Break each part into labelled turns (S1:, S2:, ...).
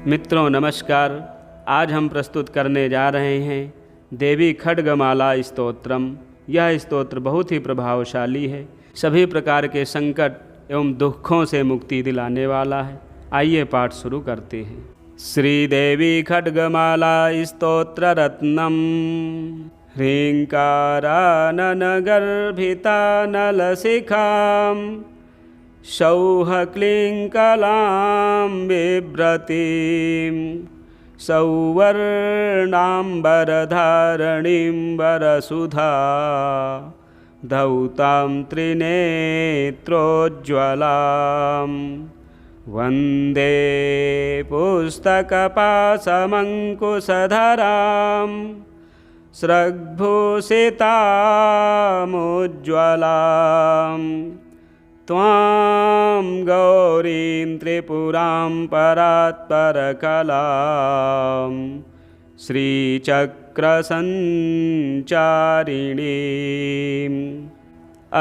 S1: मित्रों नमस्कार। आज हम प्रस्तुत करने जा रहे हैं देवी खड्गमाला स्तोत्रम। यह स्तोत्र बहुत ही प्रभावशाली है, सभी प्रकार के संकट एवं दुखों से मुक्ति दिलाने वाला है। आइए पाठ शुरू करते हैं। श्रीदेवी खड्गमाला स्तोत्र रत्नम ह्रीङ्काराननगर्भिता नलशिखां सौःक्लीङ्कलां बिभ्रतीं सौवर्णाम्बरधारणीं वरसुधा धौतां त्रिनेत्रोज्ज्वलां वन्दे पुस्तकपाशमङ्कुशधरां स्रग्भूषितामुज्ज्वलां त्वां गौरीं त्रिपुरां परात्परकलां श्रीचक्रसञ्चारिणीम्।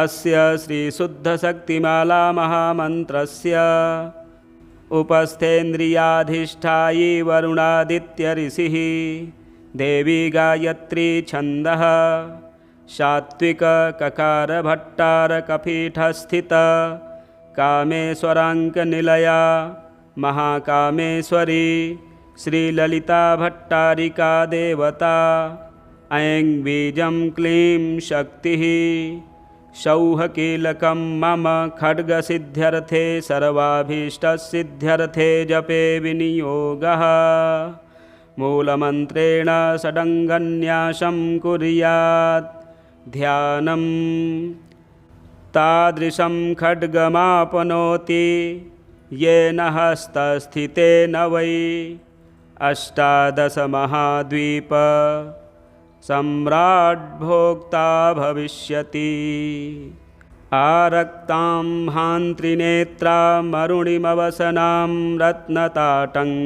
S1: अस्य श्रीशुद्धशक्तिमाला महामन्त्रस्य उपस्थेन्द्रियाधिष्ठायी वरुणादित्यऋषिः देवी गायत्री छन्दः सात्विक ककार भट्टार कपीठस्थित कामेश्वराङ्कनिलया महाकामेश्वरी श्रीललिता भट्टारिका देवता। ऐं बीजं क्लीं शक्तिः सौःकीलकं मम खड्गसिद्ध्यर्थे सर्वाभीष्टसिद्ध्यर्थे जपे विनियोगः। मूलमन्त्रेण षडङ्गन्यासं कुर्यात् ध्यानं तादृशं खड्गमापनोति येन हस्तस्थितेन वै अष्टादशमहाद्वीप सम्राट् भोक्ता भविष्यति। आरक्तां हान्त्रिनेत्रामरुणिमवसनां रत्नताटङ्करम्यां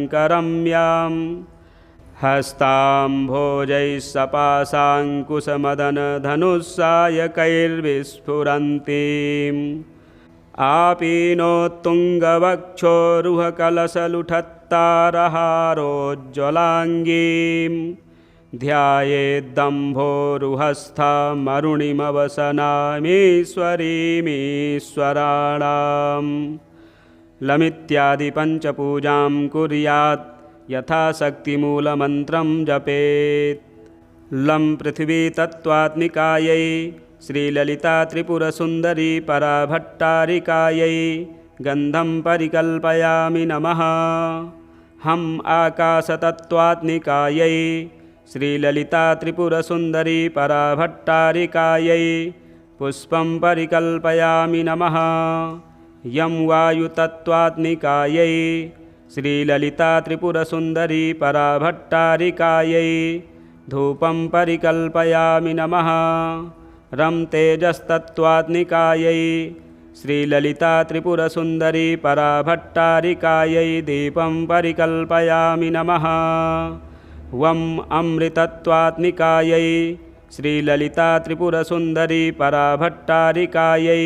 S1: हस्ताम्भोजैः सपाशाङ्कुशमदनधनुस्सायकैर्विस्फुरन्तीम् आपीनोत्तुङ्गवक्षोरुहकलशलुठत्तारहारोज्ज्वलाङ्गीं ध्यायेद्दम्भोरुहस्थामरुणिमवसनामीश्वरीमीश्वराणां लमित्यादिपञ्चपूजां कुर्यात् यथाशक्तिमूलमन्त्रं जपेत्। लं पृथिवीतत्त्वात्मिकायै श्रीललिता त्रिपुरसुन्दरी पराभट्टारिकायै गन्धं परिकल्पयामि नमः। हम आकाशतत्त्वात्मिकायै श्रीललिता त्रिपुरसुन्दरी पराभट्टारिकायै पुष्पं परिकल्पयामि नमः। यं वायुतत्त्वात्मिकायै श्रीललिता त्रिपुरसुन्दरी पराभट्टारिकायै धूपं परिकल्पयामि नमः। रं तेजस्तत्त्वात्मिकायै श्रीललिता त्रिपुरसुन्दरी पराभट्टारिकायै दीपं परिकल्पयामि नमः। वं अमृतत्वात्मिकायै श्रीललिता त्रिपुरसुन्दरी पराभट्टारिकायै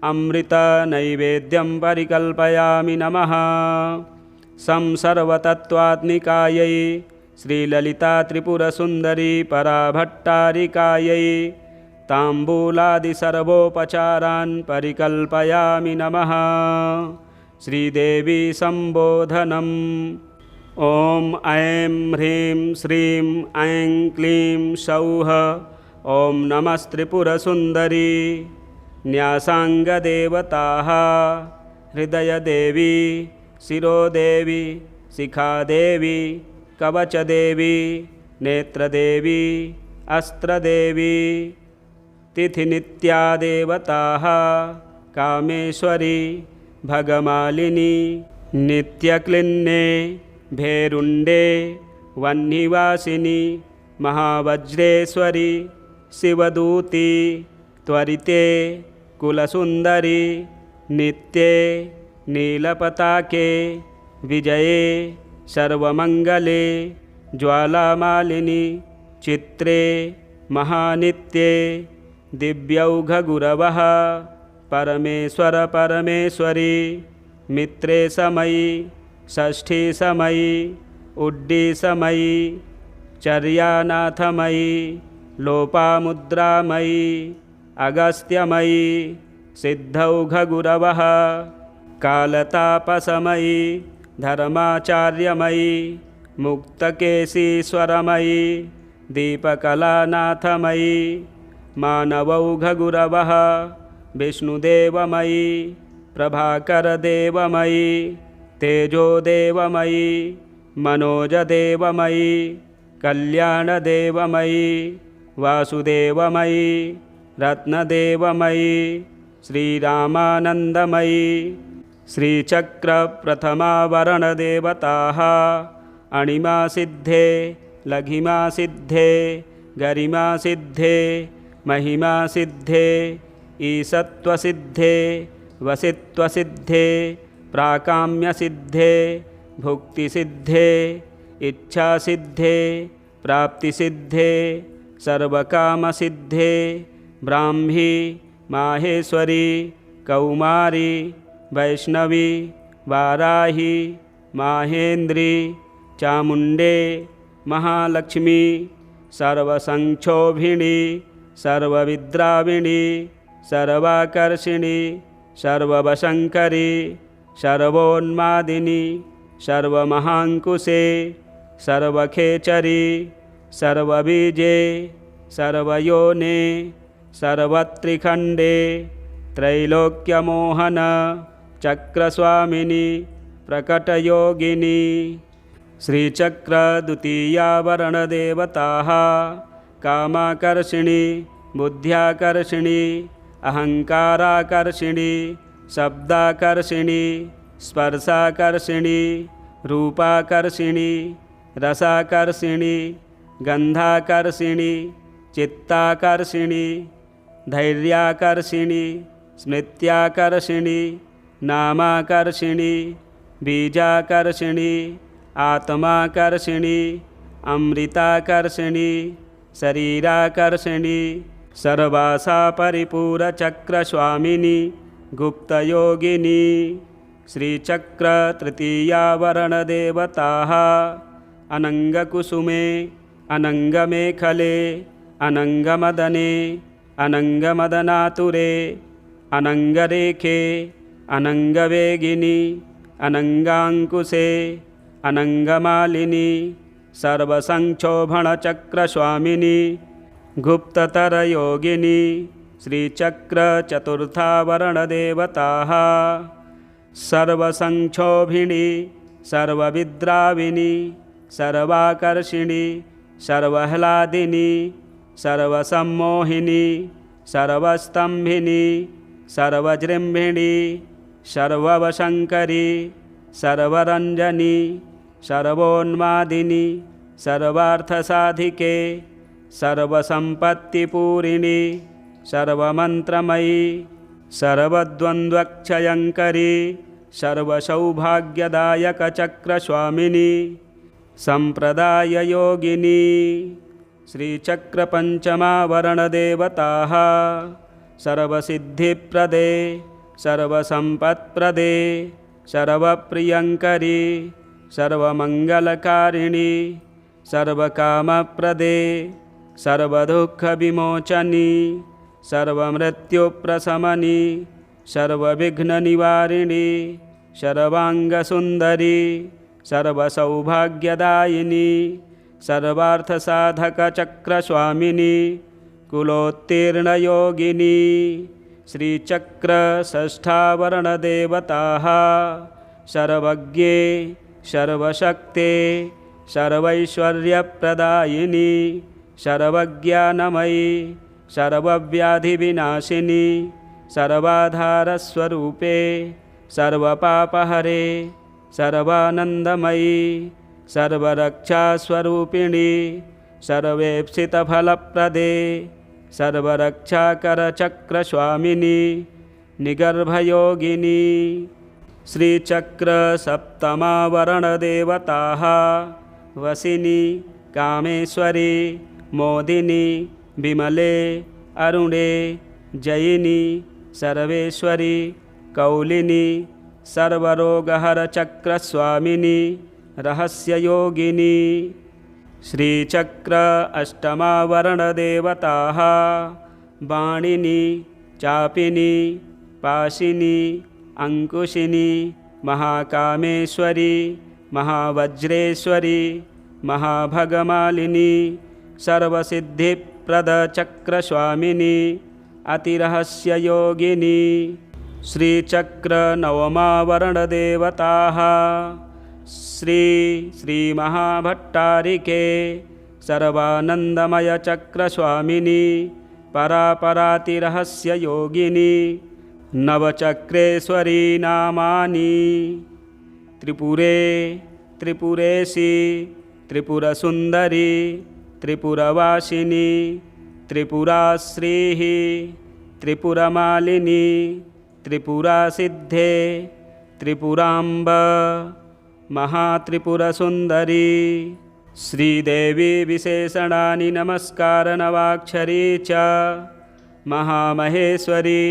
S1: अमृतनैवेद्यं परिकल्पयामि नमः। सं सर्वतत्त्वात्मिकायै श्रीललिता त्रिपुरसुन्दरी पराभट्टारिकायै ताम्बूलादिसर्वोपचारान् परिकल्पयामि नमः। श्रीदेवी सम्बोधनम्। ॐ ऐं ह्रीं श्रीं ऐं क्लीं सौः। ॐ नमस्त्रिपुरसुन्दरी। न्यासाङ्गदेवताः हृदयदेवी शिरोदेवी शिखादेवी कवचदेवी नेत्रदेवी अस्त्रदेवी। तिथिनित्यादेवताः कामेश्वरी भगमालिनी नित्यक्लिन्ने भेरुण्डे वह्निवासिनी महावज्रेश्वरी शिवदूती त्वरिते कुलसुन्दरी नित्ये नीलपताके विजये सर्वमङ्गले ज्वालामालिनी चित्रे महानित्ये दिव्यौघगुरवः परमेश्वर परमेश्वरी मित्रे समयी षष्ठीसमयी उड्डीसमयी चर्यानाथमयी लोपामुद्रामयी अगस्त्यमयी सिद्धौघगुरवः कालतापसमयी धर्माचार्यमयी मुक्तकेशीश्वरमयी दीपकलानाथमयी मानवौघगुरवः विष्णुदेवमयी प्रभाकरदेवमयी तेजोदेवमयी मनोजदेवमयी कल्याणदेवमयी वासुदेवमयी रत्नदेवमयी श्रीरामानन्दमयी श्रीचक्रप्रथमावरणदेवताः अणिमासिद्धे लघिमासिद्धे गरिमासिद्धे महिमासिद्धे ईशत्वसिद्धे वसित्वसिद्धे प्राकाम्यसिद्धे भुक्तिसिद्धे इच्छासिद्धे प्राप्तिसिद्धे सर्वकामसिद्धे ब्राह्मी माहेश्वरी कौमारी वैष्णवी वाराही माहेन्द्री चामुण्डे महालक्ष्मी सर्वसंक्षोभिणी सर्वविद्राविणी सर्वाकर्षिणी सर्ववशङ्करी सर्वोन्मादिनी सर्वमहाङ्कुशे सर्वखेचरी सर्वबीजे सर्वयोने सर्वत्रिखण्डे त्रैलोक्यमोहन चक्रस्वामिनी प्रकटयोगिनी श्रीचक्रद्वितीयावरणदेवताः कामाकर्षिणी बुद्ध्याकर्षिणी अहङ्काराकर्षिणी शब्दाकर्षिणी स्पर्शाकर्षिणी रूपाकर्षिणी रसाकर्षिणी गन्धाकर्षिणी चित्ताकर्षिणी धैर्याकर्षिणी स्मृत्याकर्षिणी नामाकर्षिणी बीजाकर्षिणी आत्माकर्षिणी अमृताकर्षिणी शरीराकर्षिणी सर्वासा परिपूरचक्रस्वामिनी गुप्तयोगिनी श्रीचक्रतृतीयावरणदेवताः अनङ्गकुसुमे अनङ्गमेखले अनङ्गमदने अनङ्गमदनातुरे अनङ्गरेखे अनङ्गवेगिनी अनङ्गाङ्कुशे अनङ्गमालिनी सर्वसंक्षोभणचक्रस्वामिनी गुप्ततरयोगिनी श्रीचक्रचतुर्थावरणदेवताः सर्वसंक्षोभिणी सर्वविद्राविणी सर्वाकर्षिणी सर्वह्लादिनी सर्वसम्मोहिनी सर्वस्तम्भिनी सर्वजृम्भिणी सर्ववशङ्करी सर्वरञ्जनी सर्वोन्मादिनी सर्वार्थसाधिके सर्वसम्पत्तिपूरिणी सर्वमन्त्रमयी सर्वद्वन्द्वक्षयङ्करी सर्वसौभाग्यदायकचक्रस्वामिनी सम्प्रदाययोगिनी श्रीचक्रपञ्चमावरणदेवताः सर्वसिद्धिप्रदे सर्वसम्पत्प्रदे सर्वप्रियङ्करी सर्वमङ्गलकारिणी सर्वकामप्रदे सर्वदुःखविमोचनी सर्वमृत्युप्रशमनी सर्वविघ्ननिवारिणी सर्वाङ्गसुन्दरी सर्वसौभाग्यदायिनी सर्वार्थसाधकचक्रस्वामिनी कुलोत्तीर्णयोगिनी श्रीचक्रषष्ठावरणदेवताः सर्वज्ञे सर्वशक्ते सर्वैश्वर्यप्रदायिनी सर्वज्ञानमयी सर्वव्याधिविनाशिनी सर्वाधारस्वरूपे सर्वपापहरे सर्वानन्दमयी सर्वरक्षास्वरूपिणी सर्वेप्सितफलप्रदे सर्वरक्षाकरचक्रस्वामिनी निगर्भयोगिनी श्रीचक्रसप्तमावरणदेवताः वसिनी कामेश्वरी मोदिनी विमले अरुणे जयिनी सर्वेश्वरी कौलिनी सर्वरोगहर चक्रस्वामिनी रहस्ययोगिनी। श्रीचक्र अष्टमावरणदेवताः वाणिनी चापिनी पाशिनी अंकुशिनी महाकामेश्वरी महावज्रेश्वरी महाभगमालिनी सर्वसिद्धिप्रदचक्रस्वामिनी अतिरहस्ययोगिनी। श्रीचक्र नवमावरणदेवताः श्री महाभट्टारिके सर्वानंदमय चक्रस्वामिनी परापरातिरहस्ययोगिनी। नवचक्रेश्वरी नामानि त्रिपुरे त्रिपुरेशी त्रिपुरसुंदरी त्रिपुरवासिनी त्रिपुराश्रीः त्रिपुरमालिनी त्रिपुरासिद्धे त्रिपुराम्ब महात्रिपुरसुंदरी। श्रीदेवी विशेषणानि नमस्कारनवाक्षरी च महामहेश्वरी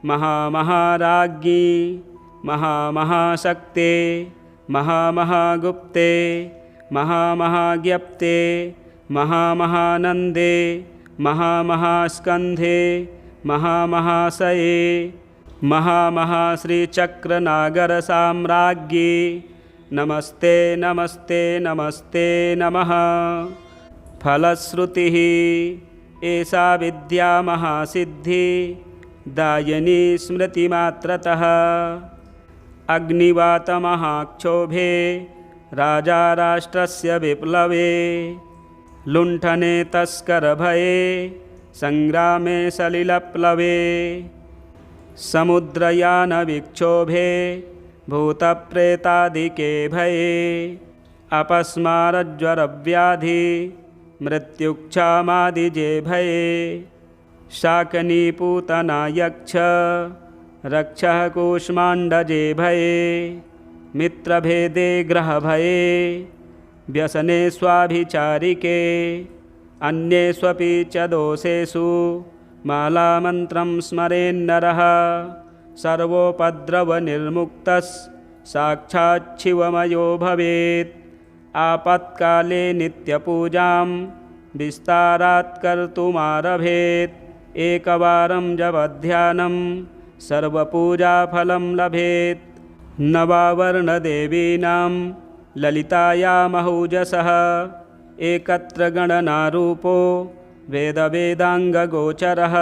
S1: महामहाराज्ञी महामहाशक्ते महामहागुप्ते महामहाज्ञप्ते महामहानंदे महामहास्कंधे महामहाशये महामहाश्रीचक्रनागरसाम्राज्ञी नमस्ते नमस्ते नमस्ते नमः। फलश्रुतिः एषा विद्या महासिद्धि दायिनी स्मृतिमात्रतः। अग्निवातमहाक्षोभे राजा राष्ट्रस्य विप्लवे लुण्ठने तस्करभये संग्रामे सलिलप्लवे समुद्रयानविक्षोभे भूतप्रेतादिके भये अपस्मारज्वरव्याधि मृत्युक्षामादिजे भये शाकनीपूतना यक्ष रक्षः कूष्माण्डजे भये मित्रभेदे ग्रहभये व्यसने स्वाभिचारिके अन्येष्वपि च दोषेषु मालामन्त्रं स्मरेन्नरः सर्वोपद्रवनिर्मुक्तः साक्षाच्छिवमयो भवेत्। आपत्काले नित्यपूजां विस्तारात् कर्तुमारभेत् एकवारं जपध्यानं सर्वपूजाफलं लभेत्। नवावर्णदेवीनां ललितायामहौजसः एकत्र गणनारूपो वेदवेदाङ्गगोचरः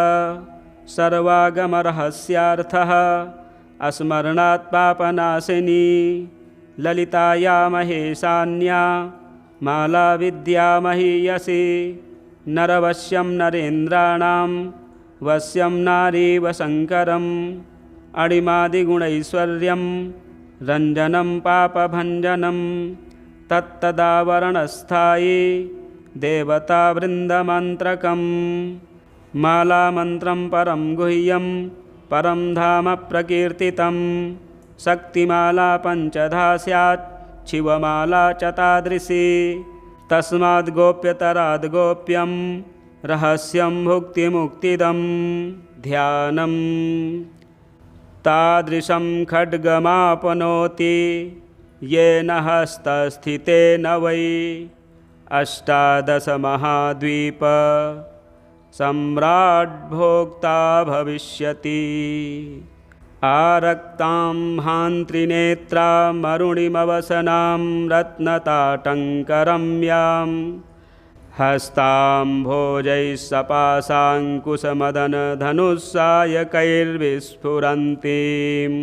S1: सर्वागमरहस्यार्थः अस्मरणात् पापनाशिनी ललिताया महेशान्या माला विद्या महीयसी नरवश्यं नरेन्द्राणां वश्यं नारीवशङ्करम् अणिमादिगुणैश्वर्यं रञ्जनं पापभञ्जनं तत्तदावरणस्थायी देवतावृन्दमन्त्रकम् मालामन्त्रं परं गुह्यं परं धाम प्रकीर्तितं शक्तिमाला पञ्चधा स्यात् शिवमाला च तादृशी तस्माद् गोप्यतराद् गोप्यं रहस्यं भुक्तिमुक्तिदं ध्यानम् तादृशं खड्गमापनोति येन हस्तस्थितेन वै अष्टादशमहाद्वीप सम्राट् भोक्ता भविष्यति। आरक्तां हान्त्रिनेत्रामरुणिमवसनां रत्नताटङ्करम्यां हस्तां भोजैः सपाशाङ्कुशमदनधनुस्सायकैर्विस्फुरन्तीम्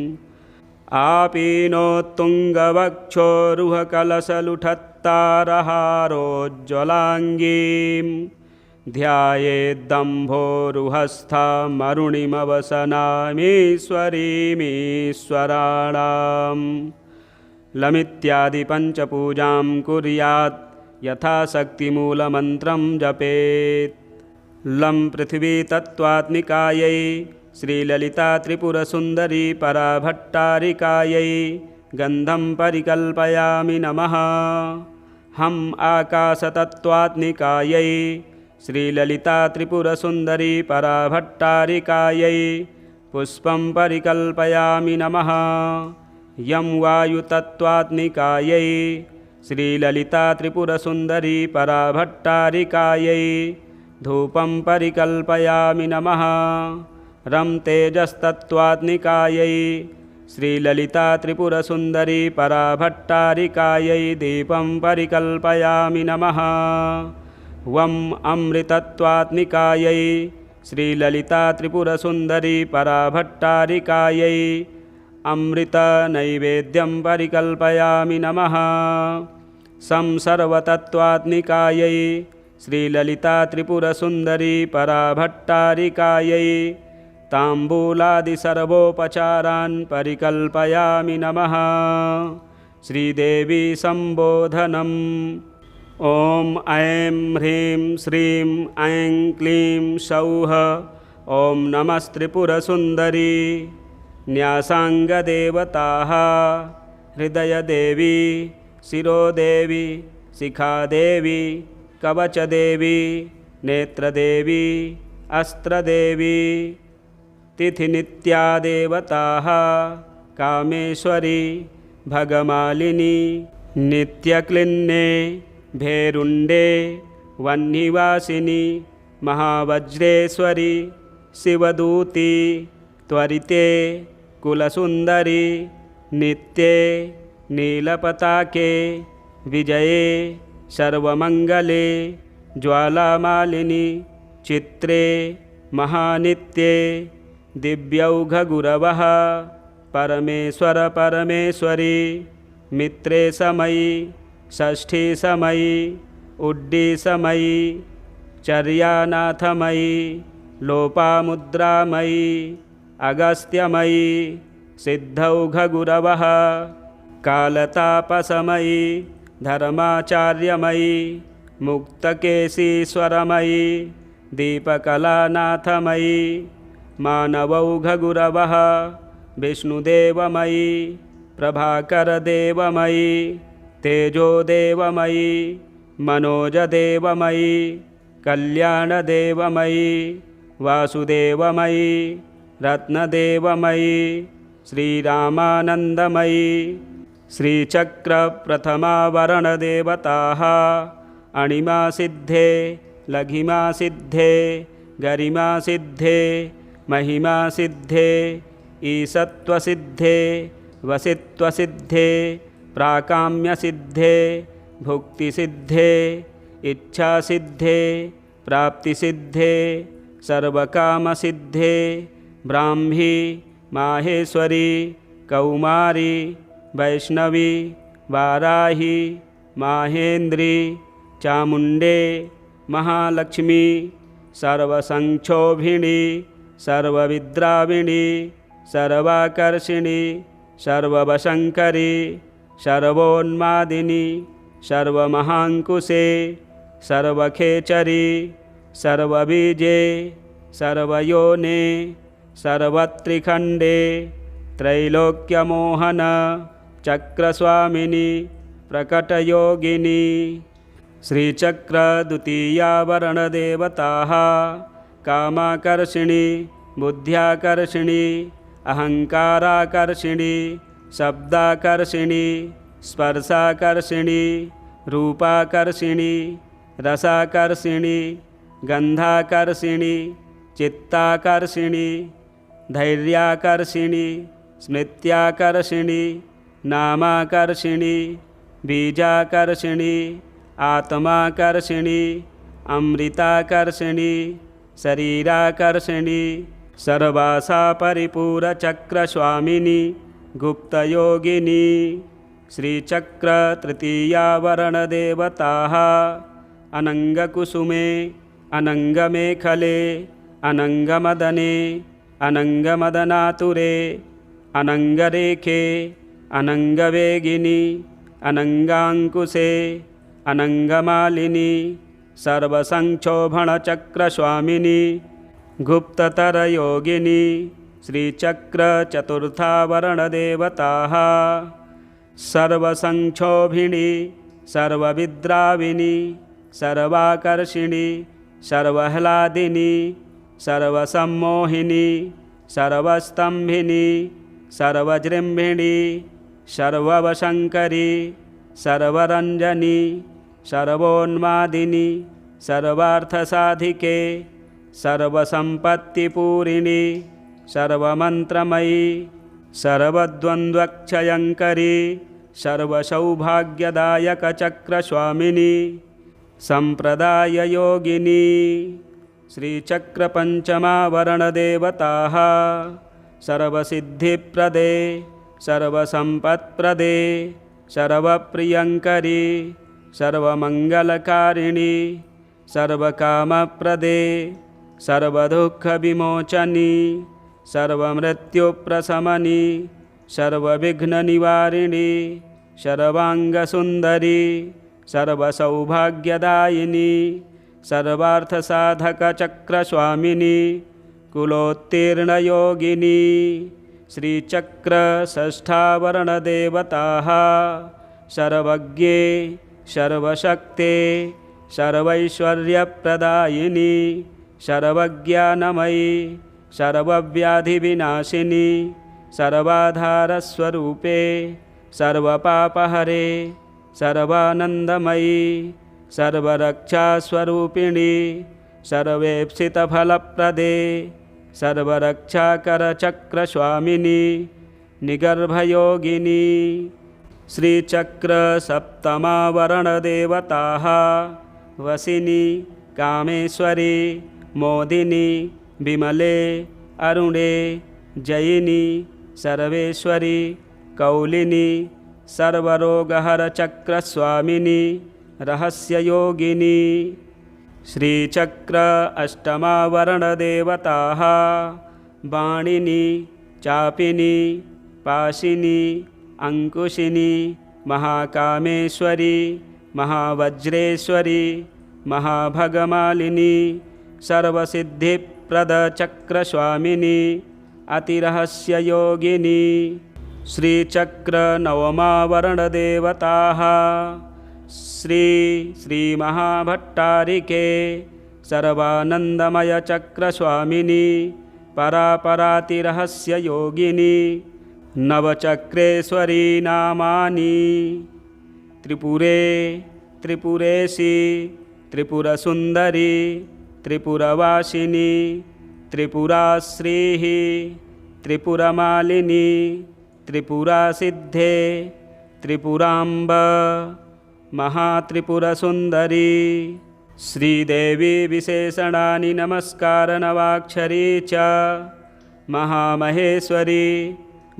S1: आपीनोत्तुङ्गवक्षोरुहकलशलुठत्तारहारोज्ज्वलाङ्गीं ध्यायेद्दम्भोरुहस्थामरुणिमवसनामीश्वरीमीश्वराणां लमित्यादिपञ्चपूजां कुर्यात् यथाशक्तिमूलमन्त्रं जपेत्। लं पृथिवीतत्त्वात्मिकायै श्रीललिता त्रिपुरसुन्दरी पराभट्टारिकायै गन्धं परिकल्पयामि नमः। हम आकाशतत्त्वात्मिकायै श्रीललिता त्रिपुरसुन्दरी पराभट्टारिकायै पुष्पं परिकल्पयामि नमः। यं वायुतत्त्वात्मिकायै श्रीललिता त्रिपुरसुन्दरी पराभट्टारिकायै धूपं परिकल्पयामि नमः। रं तेजस्तत्त्वात्मिकायै श्रीललिता त्रिपुरसुन्दरी पराभट्टारिकायै दीपं परिकल्पयामि नमः। वं अमृतत्वात्मिकायै श्रीललिता त्रिपुरसुन्दरी पराभट्टारिकायै अमृतनैवेद्यं परिकल्पयामि नमः। सं सर्वतत्त्वात्मिकायै श्रीललिता त्रिपुरसुन्दरी पराभट्टारिकायै ताम्बूलादिसर्वोपचारान् परिकल्पयामि नमः। श्रीदेवी सम्बोधनम्। ॐ ऐं ह्रीं श्रीं ऐं क्लीं सौः। ॐ नमस्त्रिपुरसुन्दरी। न्यासाङ्गदेवताः हृदयदेवी, शिरोदेवी, शिखादेवी, कवचदेवी, नेत्रदेवी, अस्त्रदेवी। तिथिनित्या देवताः कामेश्वरी, भगमालिनी, नित्यक्लिन्ने, भेरुण्डे, वह्निवासिनी, महावज्रेश्वरी, शिवदूती, त्वरिते, कुलसुन्दरी, नित्ये, नीलपताके, विजये, सर्वमङ्गले, ज्वालामालिनी, चित्रे, महानित्ये, दिव्यौघगुरवः, परमेश्वर परमेश्वरी, मित्रे समयी, षष्ठी समयी, उड्डी समयी, चर्यानाथमयी, लोपामुद्रामयी, अगस्त्यमयी, सिद्धौघगुरवः, कालतापसमयी, धर्माचार्यमयी, मुक्तकेशीश्वरमयी, दीपकलानाथमयी, मानवौघगुरवः, विष्णुदेवमयी, प्रभाकरदेवमयी, तेजोदेवमयी, मनोजदेवमयी, कल्याणदेवमयी, वासुदेवमयी, रत्नदेवमयी, श्रीरामानन्दमयी। श्रीचक्रप्रथमावरणदेवताः अणिमासिद्धे, लघिमासिद्धे, गरिमासिद्धे, महिमासिद्धे, ईशत्वसिद्धे, वसित्वसिद्धे, प्राकाम्यसिद्धे, भुक्तिसिद्धे, इच्छासिद्धे, प्राप्तिसिद्धे, सर्वकामसिद्धे, ब्राह्मी, माहेश्वरी, कौमारी, वैष्णवी, वाराही, माहेन्द्री, चामुण्डे, महालक्ष्मी, सर्वसंक्षोभिणी, सर्वविद्राविणी, सर्वाकर्षिणी, सर्ववशङ्करी, सर्वोन्मादिनी, सर्वमहाङ्कुशे, सर्वखेचरी, सर्वबीजे, सर्वयोने, सर्वत्रिखण्डे, त्रैलोक्यमोहन, चक्रस्वामिनी, प्रकटयोगिनी। श्रीचक्रद्वितीयावरणदेवताः कामाकर्षिणी, बुद्ध्याकर्षिणी, अहङ्काराकर्षिणी, शब्दाकर्षिणी, स्पर्शाकर्षिणी, रूपाकर्षिणी, रसाकर्षिणी, गन्धाकर्षिणी, चित्ताकर्षिणी, धैर्याकर्षिणी, स्मृत्याकर्षिणी, नामाकर्षिणी, बीजाकर्षिणी, आत्माकर्षिणी, अमृताकर्षिणी, शरीराकर्षिणी, सर्वासा परिपूरचक्रस्वामिनी, गुप्तयोगिनी। श्रीचक्रतृतीयावरणदेवताः अनङ्गकुसुमे, अनङ्गमेखले, अनङ्गमदने, अनङ्गमदनातुरे, अनङ्गरेखे, अनङ्गवेगिनी, अनङ्गाङ्कुशे, अनङ्गमालिनी, सर्वसंक्षोभणचक्रस्वामिनी, गुप्ततरयोगिनी। श्रीचक्रचतुर्थावरणदेवताः सर्वसंक्षोभिणी, सर्वविद्राविणी, सर्वाकर्षिणी, सर्वह्लादिनी, सर्वसम्मोहिनी, सर्वस्तम्भिनी, सर्वजृम्भिणी, सर्ववशङ्करी सर्वरञ्जनी सर्वोन्मादिनी सर्वार्थसाधिके सर्वसम्पत्तिपूरिणी सर्वमन्त्रमयी सर्वद्वन्द्वक्षयङ्करी सर्वसौभाग्यदायकचक्रस्वामिनी सम्प्रदाययोगिनी श्रीचक्रपञ्चमावरणदेवताः सर्वसिद्धिप्रदे सर्वसम्पत्प्रदे सर्वप्रियङ्करी सर्वमङ्गलकारिणी सर्वकामप्रदे सर्वदुःखविमोचनी सर्वमृत्युप्रशमनी सर्वविघ्ननिवारिणी सर्वाङ्गसुन्दरी सर्वसौभाग्यदायिनी सर्वार्थसाधकचक्रस्वामिनी कुलोत्तीर्णयोगिनी श्रीचक्रषष्ठावरणदेवताः सर्वज्ञे सर्वशक्ते सर्वैश्वर्यप्रदायिनी सर्वज्ञानमयी सर्वव्याधिविनाशिनी सर्वाधारस्वरूपे सर्वपापहरे सर्वानन्दमयी सर्वरक्षास्वरूपिणी सर्वेप्सितफलप्रदे सर्वरक्षाकरचक्रस्वामिनी निगर्भयोगिनी श्रीचक्रसप्तमावरणदेवताः वसिनी कामेश्वरी मोदिनी विमले अरुणे जयिनी सर्वेश्वरी कौलिनी सर्वरोगहरचक्रस्वामिनी रहस्ययोगिनी श्रीचक्र अष्टमावरणदेवताः वाणिनी चापिनी पाशिनी अंकुशिनी महाकामेश्वरी महावज्रेश्वरी महाभगमालिनी सर्वसिद्धिप्रदचक्रस्वामिनी अतिरहस्ययोगिनी श्रीचक्रनवमावरणदेवताः श्रीमहाभट्टारिके सर्वानन्दमयचक्रस्वामिनी परापरातिरहस्ययोगिनी नवचक्रेश्वरी नामानि त्रिपुरे त्रिपुरेशी त्रिपुरसुन्दरी त्रिपुरवासिनी त्रिपुराश्रीः त्रिपुरमालिनी त्रिपुरासिद्धे त्रिपुराम्ब महात्रिपुरसुन्दरी श्रीदेवी विशेषणानि नमस्कारनवाक्षरी च महामहेश्वरी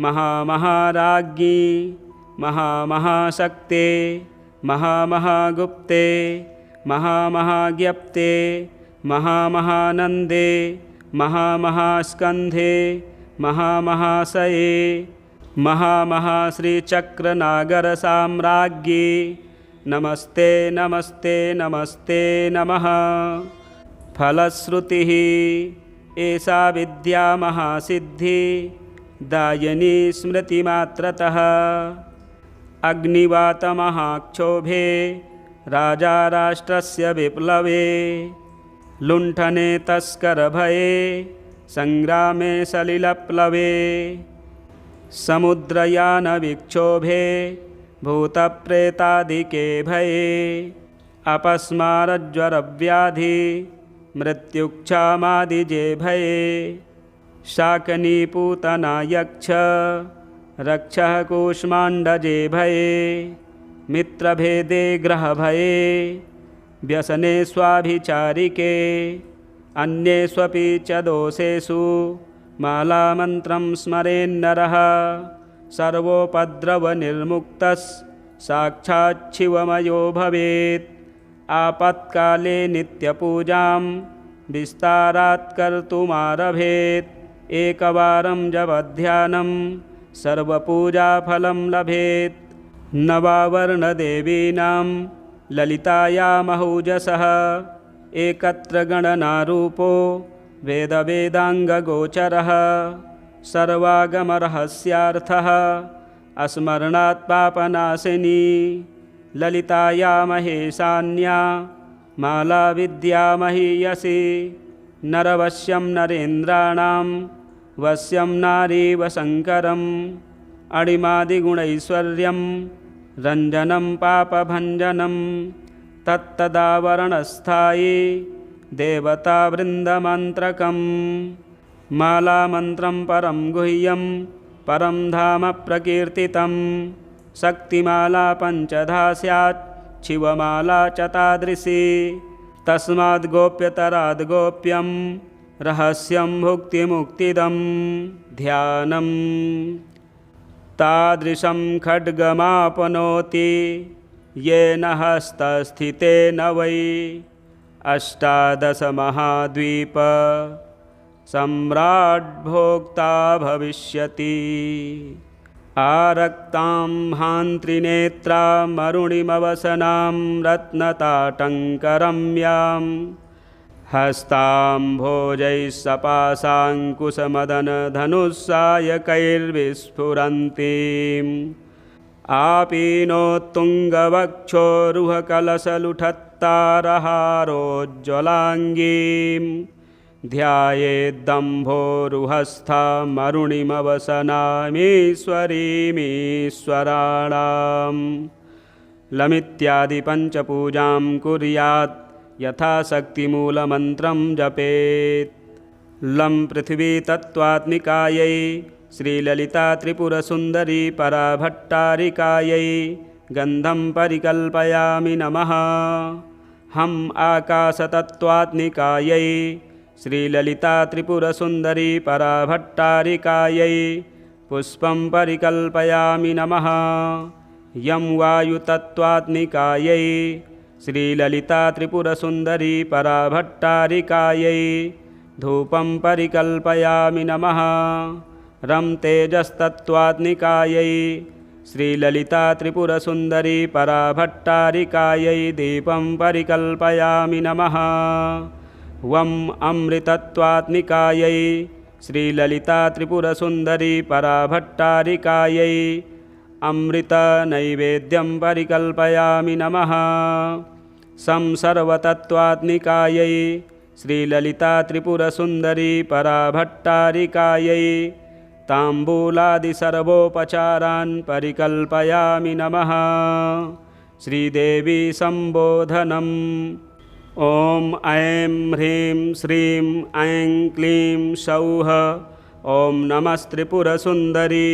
S1: महामहाराज्ञी महामहाशक्ते महामहागुप्ते महामहाज्ञप्ते महामहानन्दे महामहास्कन्धे महामहाशये महामहाश्रीचक्रनागरसाम्राज्ञी नमस्ते नमस्ते नमस्ते नमः। फलश्रुतिः एषा विद्या महासिद्धि दायिनी स्मृतिमात्रतः अग्निवातमहाक्षोभे राजा राष्ट्रस्य विप्लवे लुण्ठने तस्करभये संग्रामे सलिलप्लवे समुद्रयानविक्षोभे भूतप्रेतादिके भये अपस्मारज्वरव्याधि मृत्युक्षामादिजे भये शाकनीपूतना यक्ष रक्षः कूष्माण्डजे भये मित्रभेदे ग्रहभये व्यसने स्वाभिचारिके अन्येष्वपि च दोषेषु मालामन्त्रं स्मरेन्नरः सर्वोपद्रवनिर्मुक्तः साक्षाच्छिवमयो भवेत्। आपत्काले नित्यपूजां विस्तारात् कर्तुमारभेत्। एकवारं जपध्यानं सर्वपूजाफलं लभेत्। नवावर्णदेवीनां ललितायामहौजसः एकत्र गणनारूपो वेदवेदाङ्गगोचरः सर्वागमरहस्यार्थः अस्मरणात् पापनाशिनी ललिताया महेशान्या माला विद्या महीयसी नरवश्यं नरेन्द्राणां वश्यं नारीवशङ्करं अणिमादिगुणैश्वर्यं रञ्जनं पापभञ्जनं तत्तदावरणस्थायि देवतावृन्दमन्त्रकं मालामन्त्रं परं गुह्यं परं धाम प्रकीर्तितं शक्तिमाला पञ्चधा स्यात् शिवमाला च तादृशी तस्माद् गोप्यतराद् गोप्यं रहस्यं भुक्तिमुक्तिदं ध्यानम् तादृशं खड्गमापनोति येन हस्तस्थितेन वै अष्टादशमहाद्वीप सम्राड्भोक्ता भविष्यति आरक्तां हान्त्रिनेत्रामरुणिमवसनां रत्नताटङ्करम्यां हस्ताम्भोजैः सपाशाङ्कुशमदनधनुस्सायकैर्विस्फुरन्तीम् आपीनोत्तुङ्गवक्षोरुहकलशलुठत्तारहारोज्ज्वलाङ्गीं ध्यायेद्दम्भोरुहस्थामरुणिमवसनामीश्वरीमीश्वराणां लमित्यादिपञ्चपूजां कुर्यात् यथाशक्तिमूलमन्त्रं जपेत् लं पृथिवी तत्त्वात्मिकायै श्रीललिता त्रिपुरसुन्दरी पराभट्टारिकायै गन्धं परिकल्पयामि नमः हम आकाशतत्त्वात्मिकायै श्रीललिता त्रिपुरसुन्दरी पराभट्टारिकायै पुष्पं परिकल्पयामि नमः यं वायुतत्त्वात्मिकायै श्रीललिता त्रिपुरसुन्दरी पराभट्टारिकायै धूपं परिकल्पयामि नमः रं तेजस्तत्त्वात्मिकायै श्रीललिता त्रिपुरसुन्दरी पराभट्टारिकायै दीपं परिकल्पयामि नमः वं अमृतत्वात्मिकायै श्रीललिता त्रिपुरसुन्दरी पराभट्टारिकायै अमृतनैवेद्यं परिकल्पयामि नमः सं सर्वतत्त्वात्मिकायै श्रीललिता त्रिपुरसुन्दरी पराभट्टारिकायै ताम्बूलादिसर्वोपचारान् परिकल्पयामि नमः श्रीदेवी सम्बोधनम् ॐ ऐं ह्रीं श्रीं ऐं क्लीं सौः ॐ नमस्त्रिपुरसुन्दरी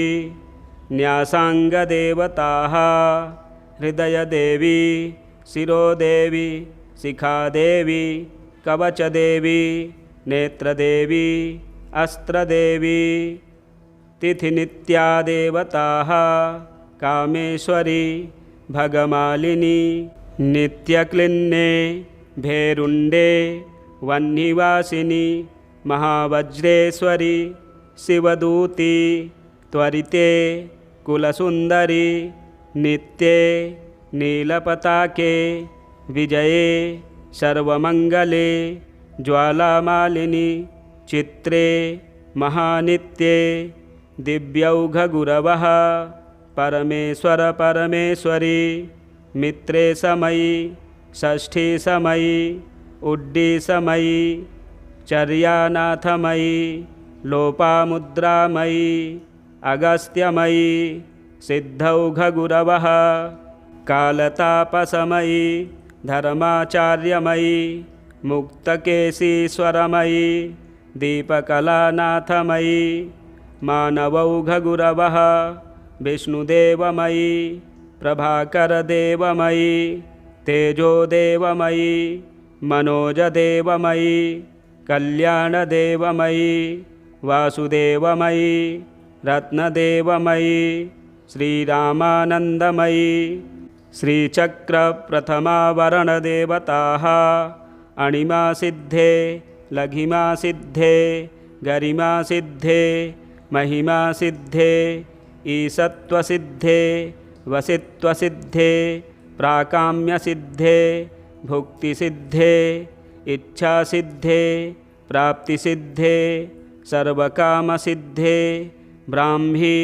S1: न्यासाङ्गदेवताः हृदयदेवी शिरोदेवी शिखादेवी कवचदेवी नेत्रदेवी अस्त्रदेवी तिथिनित्या देवताः कामेश्वरी भगमालिनी नित्यक्लिन्ने भेरुण्डे वह्निवासिनी महावज्रेश्वरी शिवदूती त्वरिते कुलसुन्दरी नित्ये नीलपताके विजये सर्वमङ्गले ज्वालामालिनी चित्रे महानित्ये दिव्यौघगुरवः परमेश्वर परमेश्वरी मित्रे समयी षष्ठी समयी उड्डी समयी चर्यानाथमयी लोपामुद्रामयी अगस्त्यमयी सिद्धौघगुरवः कालतापसमयी धर्माचार्यमयी मुक्तकेशीश्वरमयी दीपकलानाथमयी मानवौघगुरवः विष्णुदेवमयी प्रभाकरदेवमयी तेजोदेवमयी मनोजदेवमयी कल्याणदेवमयी वासुदेवमयी रत्नदेवमयी श्रीरामानन्दमयी श्रीचक्रप्रथमावरणदेवताः अणिमासिद्धे लघिमासिद्धे गरिमासिद्धे महिमासिद्धे ईशत्वसिद्धे वसित्वसिद्धे प्राकाम्यसिद्धे भुक्तिसिद्धे इच्छासिद्धे प्राप्तिसिद्धे सर्वकामसिद्धे ब्राह्मी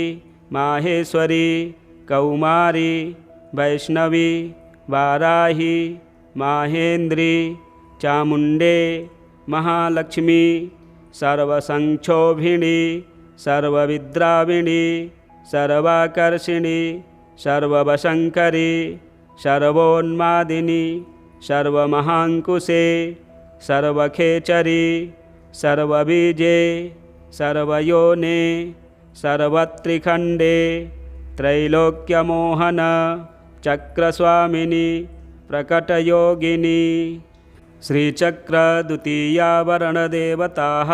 S1: माहेश्वरी कौमारी वैष्णवी वाराही माहेन्द्री चामुण्डे महालक्ष्मी सर्वसंक्षोभिणी सर्वविद्राविणी सर्वाकर्षिणी सर्ववशङ्करी सर्वोन्मादिनी सर्वमहाङ्कुशे सर्वखेचरी सर्वबीजे सर्वयोने सर्वत्रिखण्डे त्रैलोक्यमोहन चक्रस्वामिनी प्रकटयोगिनी श्रीचक्रद्वितीयावरणदेवताः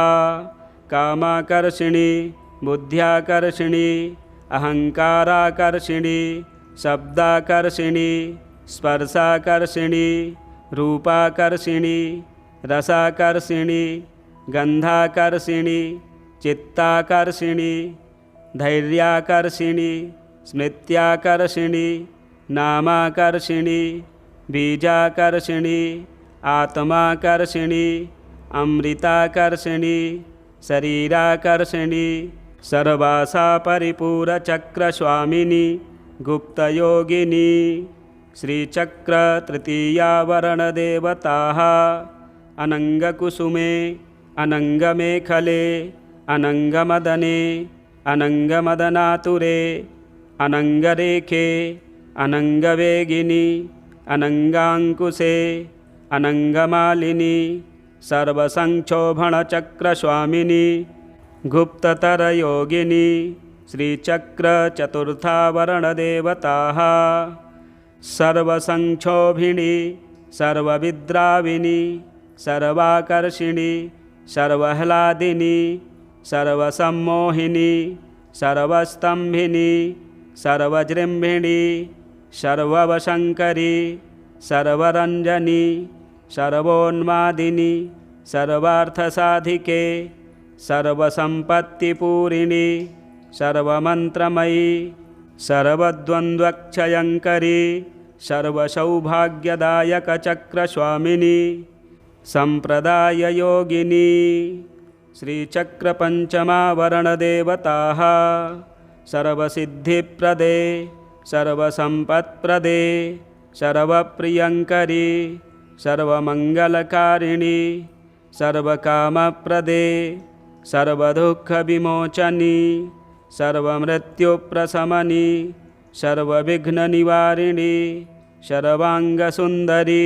S1: कामाकर्षिणी बुद्ध्याकर्षिणी अहङ्काराकर्षिणी शब्दाकर्षिणी स्पर्शाकर्षिणी रूपाकर्षिणी रसाकर्षिणी गन्धाकर्षिणी चित्ताकर्षिणी धैर्याकर्षिणी स्मृत्याकर्षिणी नामाकर्षिणी बीजाकर्षिणी आत्माकर्षिणी अमृताकर्षिणी शरीराकर्षिणी सर्वासा परिपूरचक्रस्वामिनी गुप्तयोगिनी श्रीचक्रतृतीयावरणदेवताः अनङ्गकुसुमे अनङ्गमेखले अनङ्गमदने अनङ्गमदनातुरे अनङ्गरेखे अनङ्गवेगिनी अनङ्गाङ्कुशे अनङ्गमालिनी सर्वसंक्षोभणचक्रस्वामिनी गुप्ततरयोगिनी श्रीचक्रचतुर्थावरणदेवताः सर्वसंक्षोभिणी सर्वविद्राविणी सर्वाकर्षिणी सर्वह्लादिनी सर्वसम्मोहिनी सर्वस्तम्भिनी सर्वजृम्भिणी सर्ववशङ्करी सर्वरञ्जनी सर्वोन्मादिनी सर्वार्थसाधिके सर्वसम्पत्तिपूरिणी सर्वमन्त्रमयी सर्वद्वन्द्वक्षयङ्करी सर्वसौभाग्यदायकचक्रस्वामिनी सम्प्रदाययोगिनी श्रीचक्रपञ्चमावरणदेवताः सर्वसिद्धिप्रदे सर्वसम्पत्प्रदे सर्वप्रियङ्करी सर्वमङ्गलकारिणी सर्वकामप्रदे सर्वदुःखविमोचनी सर्वमृत्युप्रशमनी सर्वविघ्ननिवारिणी सर्वाङ्गसुन्दरी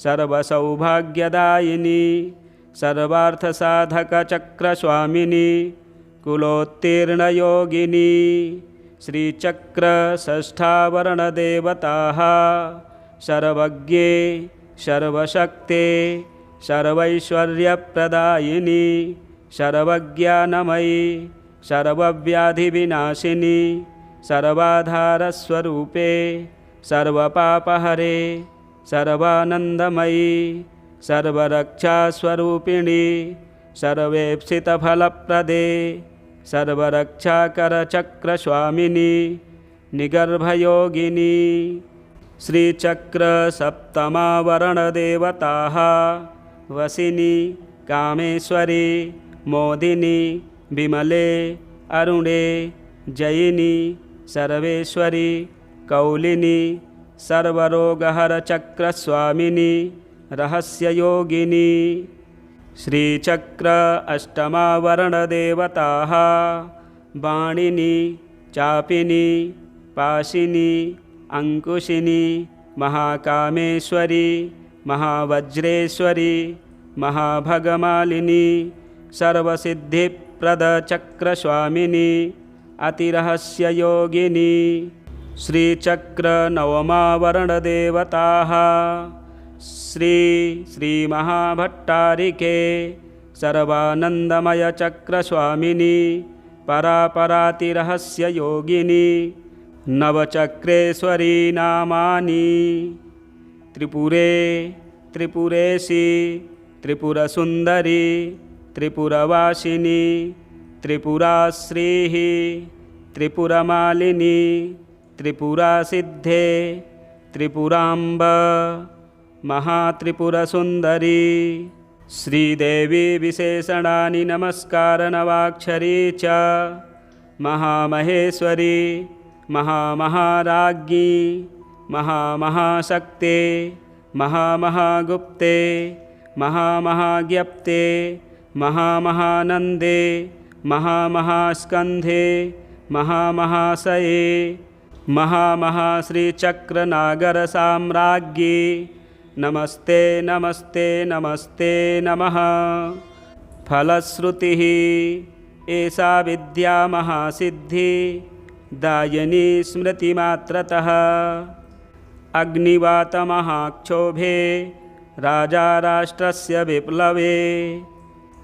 S1: सर्वसौभाग्यदायिनी सर्वार्थसाधकचक्रस्वामिनी कुलोत्तीर्णयोगिनी श्रीचक्रषष्ठावरणदेवताः सर्वज्ञे सर्वशक्ते सर्वैश्वर्यप्रदायिनी सर्वज्ञानमयी सर्वव्याधिविनाशिनी सर्वाधारस्वरूपे सर्वपापहरे सर्वानन्दमयी सर्वरक्षास्वरूपिणी सर्वेप्सितफलप्रदे सर्वरक्षाकरचक्रस्वामिनी निगर्भयोगिनी श्रीचक्रसप्तमावरणदेवताः वसिनी कामेश्वरी मोदिनी विमले अरुणे जयिनी सर्वेश्वरी कौलिनी सर्वरोगहरचक्रस्वामिनी रहस्ययोगिनी श्रीचक्र अष्टमावरणदेवताः वाणिनी चापिनी पाशिनी अंकुशिनी महाकामेश्वरी महावज्रेश्वरी महाभगमालिनी सर्वसिद्धिप्रदचक्रस्वामिनी अतिरहस्ययोगिनी श्रीचक्रनवमावरणदेवताः श्रीमहाभट्टारिके सर्वानन्दमयचक्रस्वामिनी परापरातिरहस्ययोगिनी नवचक्रेश्वरी नामानि त्रिपुरे त्रिपुरेशी त्रिपुरसुन्दरी त्रिपुरवासिनी त्रिपुराश्रीः त्रिपुरमालिनी त्रिपुरासिद्धे त्रिपुराम्ब महात्रिपुरसुन्दरी श्रीदेवी विशेषणानि नमस्कारनवाक्षरी च महामहेश्वरी महामहाराज्ञी महामहाशक्ते महामहागुप्ते महामहाज्ञप्ते महामहानन्दे महामहास्कन्धे महामहाशये महामहाश्रीचक्रनागरसाम्राज्ञी नमस्ते नमस्ते नमस्ते नमः। फलश्रुतिः एषा विद्या महासिद्धि दायिनी स्मृतिमात्रतः। अग्निवातमहाक्षोभे राजा राष्ट्रस्य विप्लवे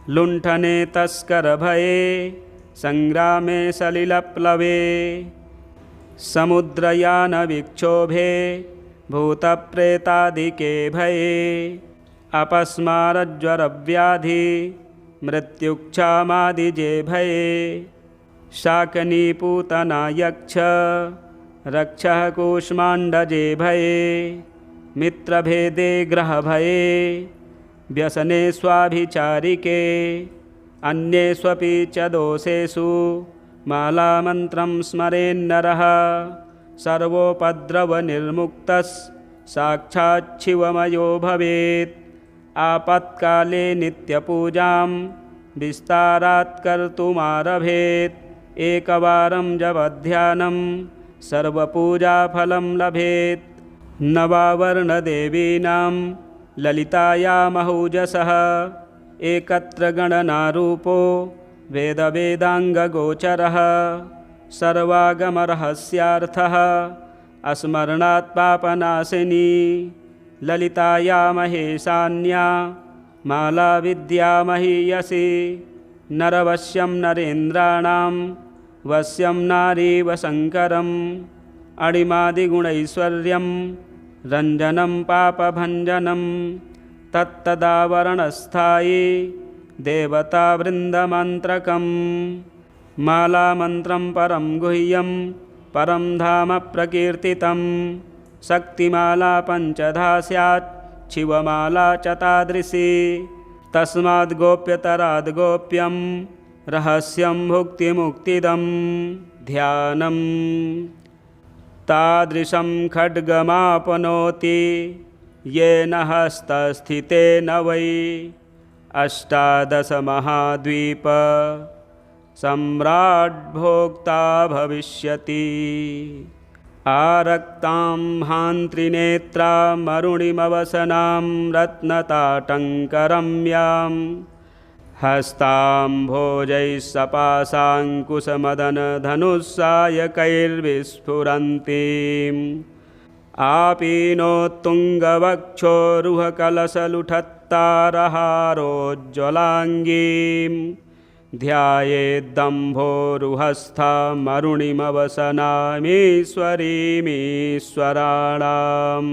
S1: लुण्ठने तस्करभये संग्रामे सलिलप्लवे समुद्रयानविक्षोभे भूतप्रेतादिके भये अपस्मारज्वरव्याधि मृत्युक्षामादिजे भये शाकनीपूतना यक्ष रक्षः कूष्माण्डजे भये मित्रभेदे ग्रहभये व्यसने स्वाभिचारिके अन्येष्वपि च दोषेषु मालामन्त्रं स्मरेन्नरः सर्वोपद्रवनिर्मुक्तः साक्षाच्छिवमयो भवेत्। आपत्काले नित्यपूजां विस्तारात् कर्तुमारभेत्। एकवारं जपध्यानं सर्वपूजाफलं लभेत्। नवावर्णदेवीनां ललितायामहौजसः एकत्र गणनारूपो वेदवेदाङ्गगोचरः सर्वागमरहस्यार्थः अस्मरणात् पापनाशिनी ललिताया महेशान्या माला विद्या महीयसी नरवश्यं नरेन्द्राणां वश्यं नारीवशङ्करम् अणिमादिगुणैश्वर्यं रञ्जनं पापभञ्जनं तत्तदावरणस्थायी देवतावृन्दमन्त्रकम् मालामन्त्रं परं गुह्यं परं धाम प्रकीर्तितं शक्तिमाला पञ्चधा स्यात् शिवमाला च तादृशी तस्माद् गोप्यतराद् गोप्यं रहस्यं भुक्तिमुक्तिदं ध्यानम् तादृशं खड्गमापनोति येन हस्तस्थितेन वै अष्टादशमहाद्वीप सम्राट् भोक्ता भविष्यति। आरक्तां हान्त्रिनेत्रामरुणिमवसनां रत्नताटङ्करम्यां हस्ताम्भोजैः सपाशाङ्कुशमदनधनुस्सायकैर्विस्फुरन्तीम् आपीनोत्तुङ्गवक्षोरुहकलशलुठत्तारहारोज्ज्वलाङ्गीं ध्यायेद्दम्भोरुहस्थामरुणिमवसनामीश्वरीमीश्वराणां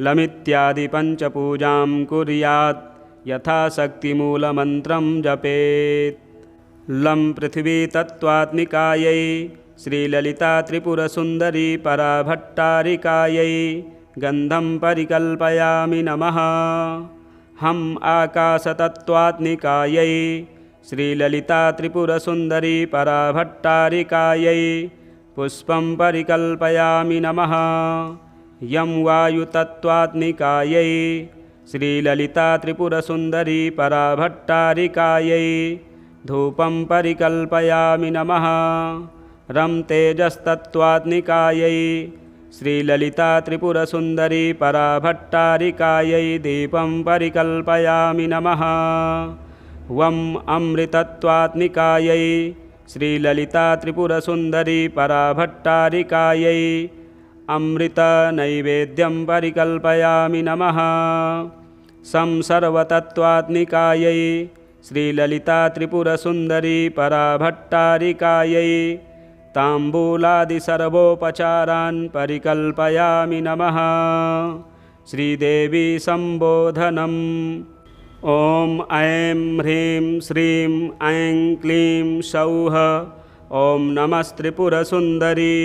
S1: लमित्यादिपञ्चपूजां कुर्यात् यथाशक्तिमूलमन्त्रं जपेत्। लं पृथिवीतत्त्वात्मिकायै श्रीललिता त्रिपुरसुन्दरी पराभट्टारिकायै गन्धं परिकल्पयामि नमः। हम आकाशतत्त्वात्मिकायै श्रीललिता त्रिपुरसुन्दरी पराभट्टारिकायै पुष्पं परिकल्पयामि नमः। यं वायुतत्त्वात्मिकायै श्रीललिता त्रिपुरसुन्दरी पराभट्टारिकायै धूपं परिकल्पयामि नमः। रं तेजस्तत्त्वात्मिकायै श्रीललिता त्रिपुरसुन्दरी पराभट्टारिकायै दीपं परिकल्पयामि नमः। वं अमृतत्वात्मिकायै श्रीललिता त्रिपुरसुन्दरी पराभट्टारिकायै अमृतनैवेद्यं परिकल्पयामि नमः। सं सर्वतत्त्वात्मिकायै श्रीललिता त्रिपुरसुन्दरी पराभट्टारिकायै ताम्बूलादिसर्वोपचारान् परिकल्पयामि नमः। श्रीदेवी सम्बोधनम्। ॐ ऐं ह्रीं श्रीं ऐं क्लीं सौः ॐ नमस्त्रिपुरसुन्दरी।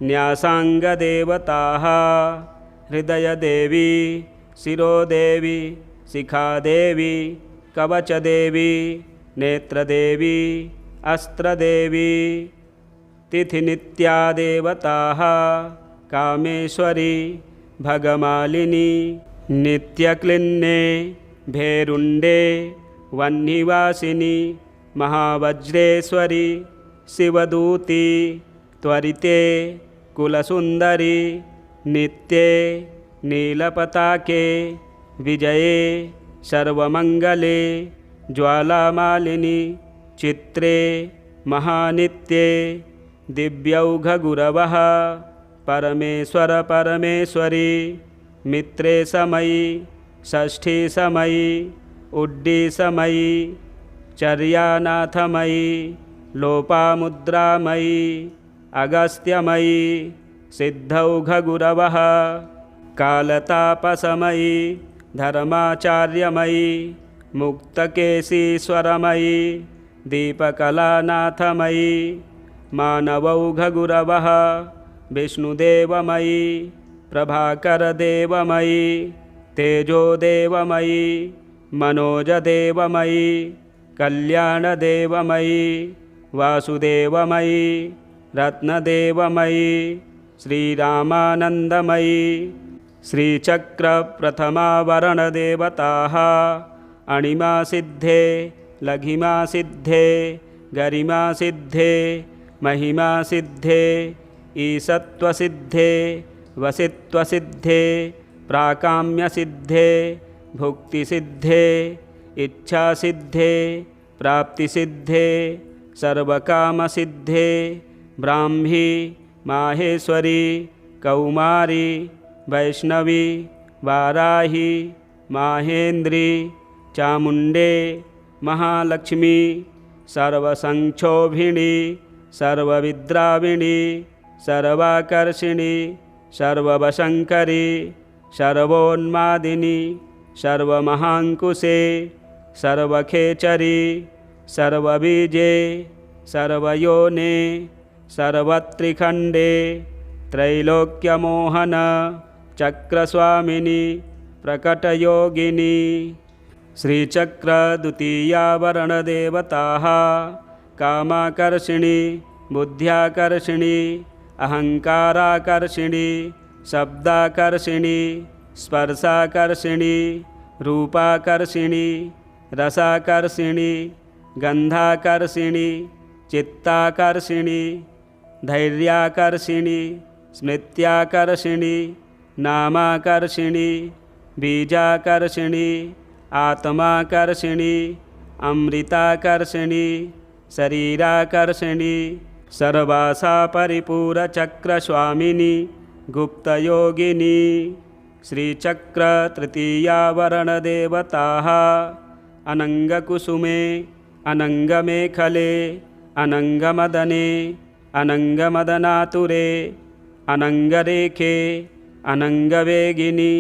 S1: न्यासाङ्गदेवताः हृदयदेवी शिरोदेवी शिखादेवी कवचदेवी नेत्रदेवी अस्त्रदेवी तिथिनित्यादेवताः कामेश्वरी भगमालिनी नित्यक्लिन्ने भेरुण्डे वह्निवासिनी महावज्रेश्वरी शिवदूती त्वरिते कुलसुंदरी नित्ये नीलपताके विजये सर्वमंगले ज्वालामालिनी चित्रे महानित्ये दिव्यौघगुरवः परमेश्वर परमेश्वरी मित्रे समयी षष्ठी समयी उड्डी समयी चर्यानाथमयी लोपामुद्रामयी अगस्त्यमयी सिद्धौघगुरवः कालतापसमयी धर्माचार्यमयी मुक्तकेशीश्वरमयी दीपकलानाथमयी मानवौघगुरवः विष्णुदेवमयी प्रभाकरदेवमयी तेजोदेवमयी मनोजदेवमयी कल्याणदेवमयी वासुदेवमयी रत्नदेवमयी श्रीरामानन्दमयी श्रीचक्रप्रथमावरणदेवताः अणिमासिद्धे लघिमासिद्धे गरिमासिद्धे महिमासिद्धे ईशत्वसिद्धे वसित्वसिद्धे प्राकाम्यसिद्धे भुक्तिसिद्धे इच्छासिद्धे प्राप्तिसिद्धे सर्वकामसिद्धे ब्राह्मी माहेश्वरी कौमारी वैष्णवी वाराही माहेन्द्री चामुण्डे महालक्ष्मी सर्वसंक्षोभिणी सर्वविद्राविणी सर्वाकर्षिणी सर्ववशंकरी सर्वोन्मादिनी सर्वमहांकुशे सर्वखेचरी सर्वबीजे सर्वयोने सर्वत्रिखंडे त्रैलोक्यमोहन चक्रस्वामिनी प्रकटयोगिनी श्रीचक्रद्वितीयावरणदेवताः कामाकर्षिणी बुद्ध्याकर्षिणी अहंकाराकर्षिणी शब्दाकर्षिणी स्पर्शाकर्षिणी रूपाकर्षिणी रसाकर्षिणी गंधाकर्षिणी चित्ताकर्षिणी धैर्याकर्षिणी स्मृत्याकर्षिणी नामाकर्षिणी बीजाकर्षिणी आत्माकर्षिणी अमृताकर्षिणी शरीराकर्षिणी सर्वासा परिपूरचक्रस्वामिनी गुप्तयोगिनी श्रीचक्रतृतीयावरणदेवताः अनंगकुसुमे अनंगमेखले अनंगमदने अनंगमदनातुरे अनंगरेखे अनंगवेगिनी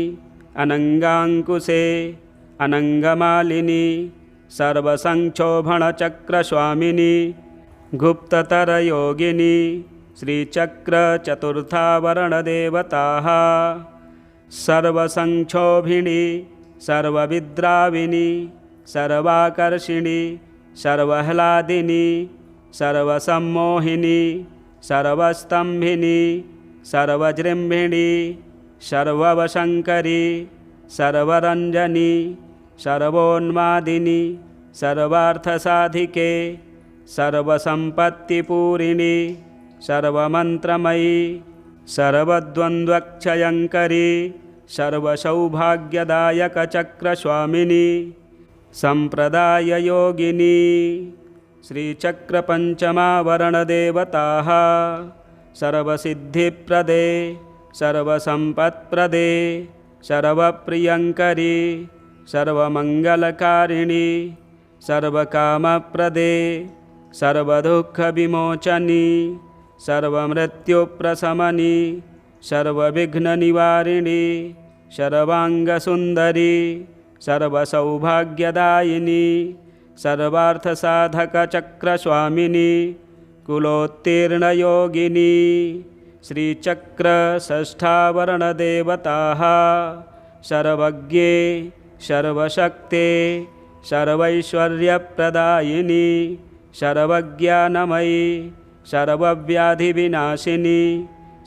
S1: अनंगांकुशे अनंगमालिनी सर्वसंक्षोभणचक्रस्वामिनी गुप्ततरयोगिनी श्रीचक्रचतुर्थावरणदेवताः सर्वसंक्षोभिणी सर्वविद्राविणी सर्वाकर्षिणी सर्वह्लादिनी सर्वसम्मोहिनी सर्वस्तंभिनी सर्वजृंभिणी सर्ववशंकरी सर्वरंजनी सर्वोन्मादिनी सर्वार्थसाधिके सर्वसंपत्तिपूरिणी सर्वमंत्रमयी सर्वद्वंद्वक्षयंकरी सर्वसौभाग्यदायकचक्रस्वामिनी संप्रदाययोगिनी श्रीचक्रपंचमावरणदेवताः सर्वसिद्धिप्रदे सर्वसंपत्प्रदे सर्वप्रियंकरी सर्वमंगलकारिणी सर्वकामप्रदे सर्वदुःखविमोचनी सर्वमृत्युप्रशमनी सर्वविघ्ननिवारिणी सर्वांगसुंदरी सर्वसौभाग्यदायिनी सर्वार्थसाधकचक्रस्वामिनी कुलोत्तीर्णयोगिनी श्रीचक्रषष्ठावरणदेवताः सर्वज्ञे सर्वशक्ते सर्वैश्वर्यप्रदायिनी सर्वज्ञानमयी सर्वव्याधिविनाशिनी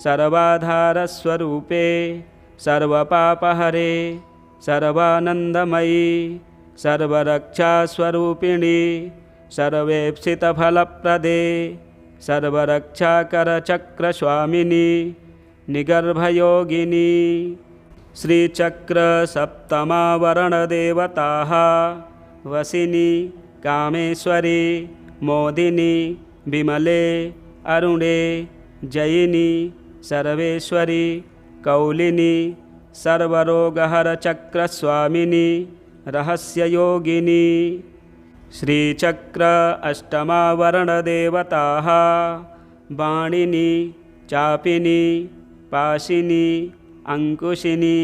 S1: सर्वाधारस्वरूपे सर्वपापहरे सर्वानंदमयी सर्वरक्षास्वरूपिणी सर्वेप्सितफलप्रदे सर्वरक्षाकरचक्रस्वामिनी निगर्भयोगिनी श्रीचक्रसप्तमावरणदेवताः वसिनी कामेश्वरी मोदिनी विमले अरुणे जयिनी सर्वेश्वरी कौलिनी सर्वरोगहरचक्रस्वामिनी रहस्ययोगिनी श्रीचक्र अष्टमावरणदेवताः वाणिनी चापिनी पाशिनी अंकुशिनी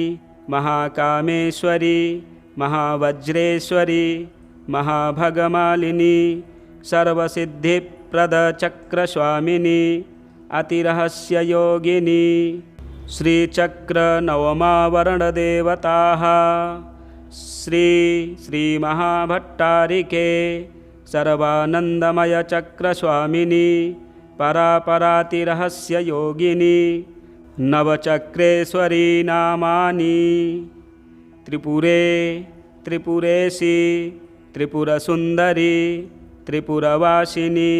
S1: महाकामेश्वरी महावज्रेश्वरी महाभगमालिनी सर्वसिद्धिप्रदचक्रस्वामिनी अतिरहस्ययोगिनी श्रीचक्र नवमावरणदेवताः श्री महाभट्टारिके सर्वानन्दमयचक्रस्वामिनी परापरातिरहस्ययोगिनी नवचक्रेश्वरी नामानि त्रिपुरे त्रिपुरेशी त्रिपुरसुन्दरी त्रिपुरवासिनी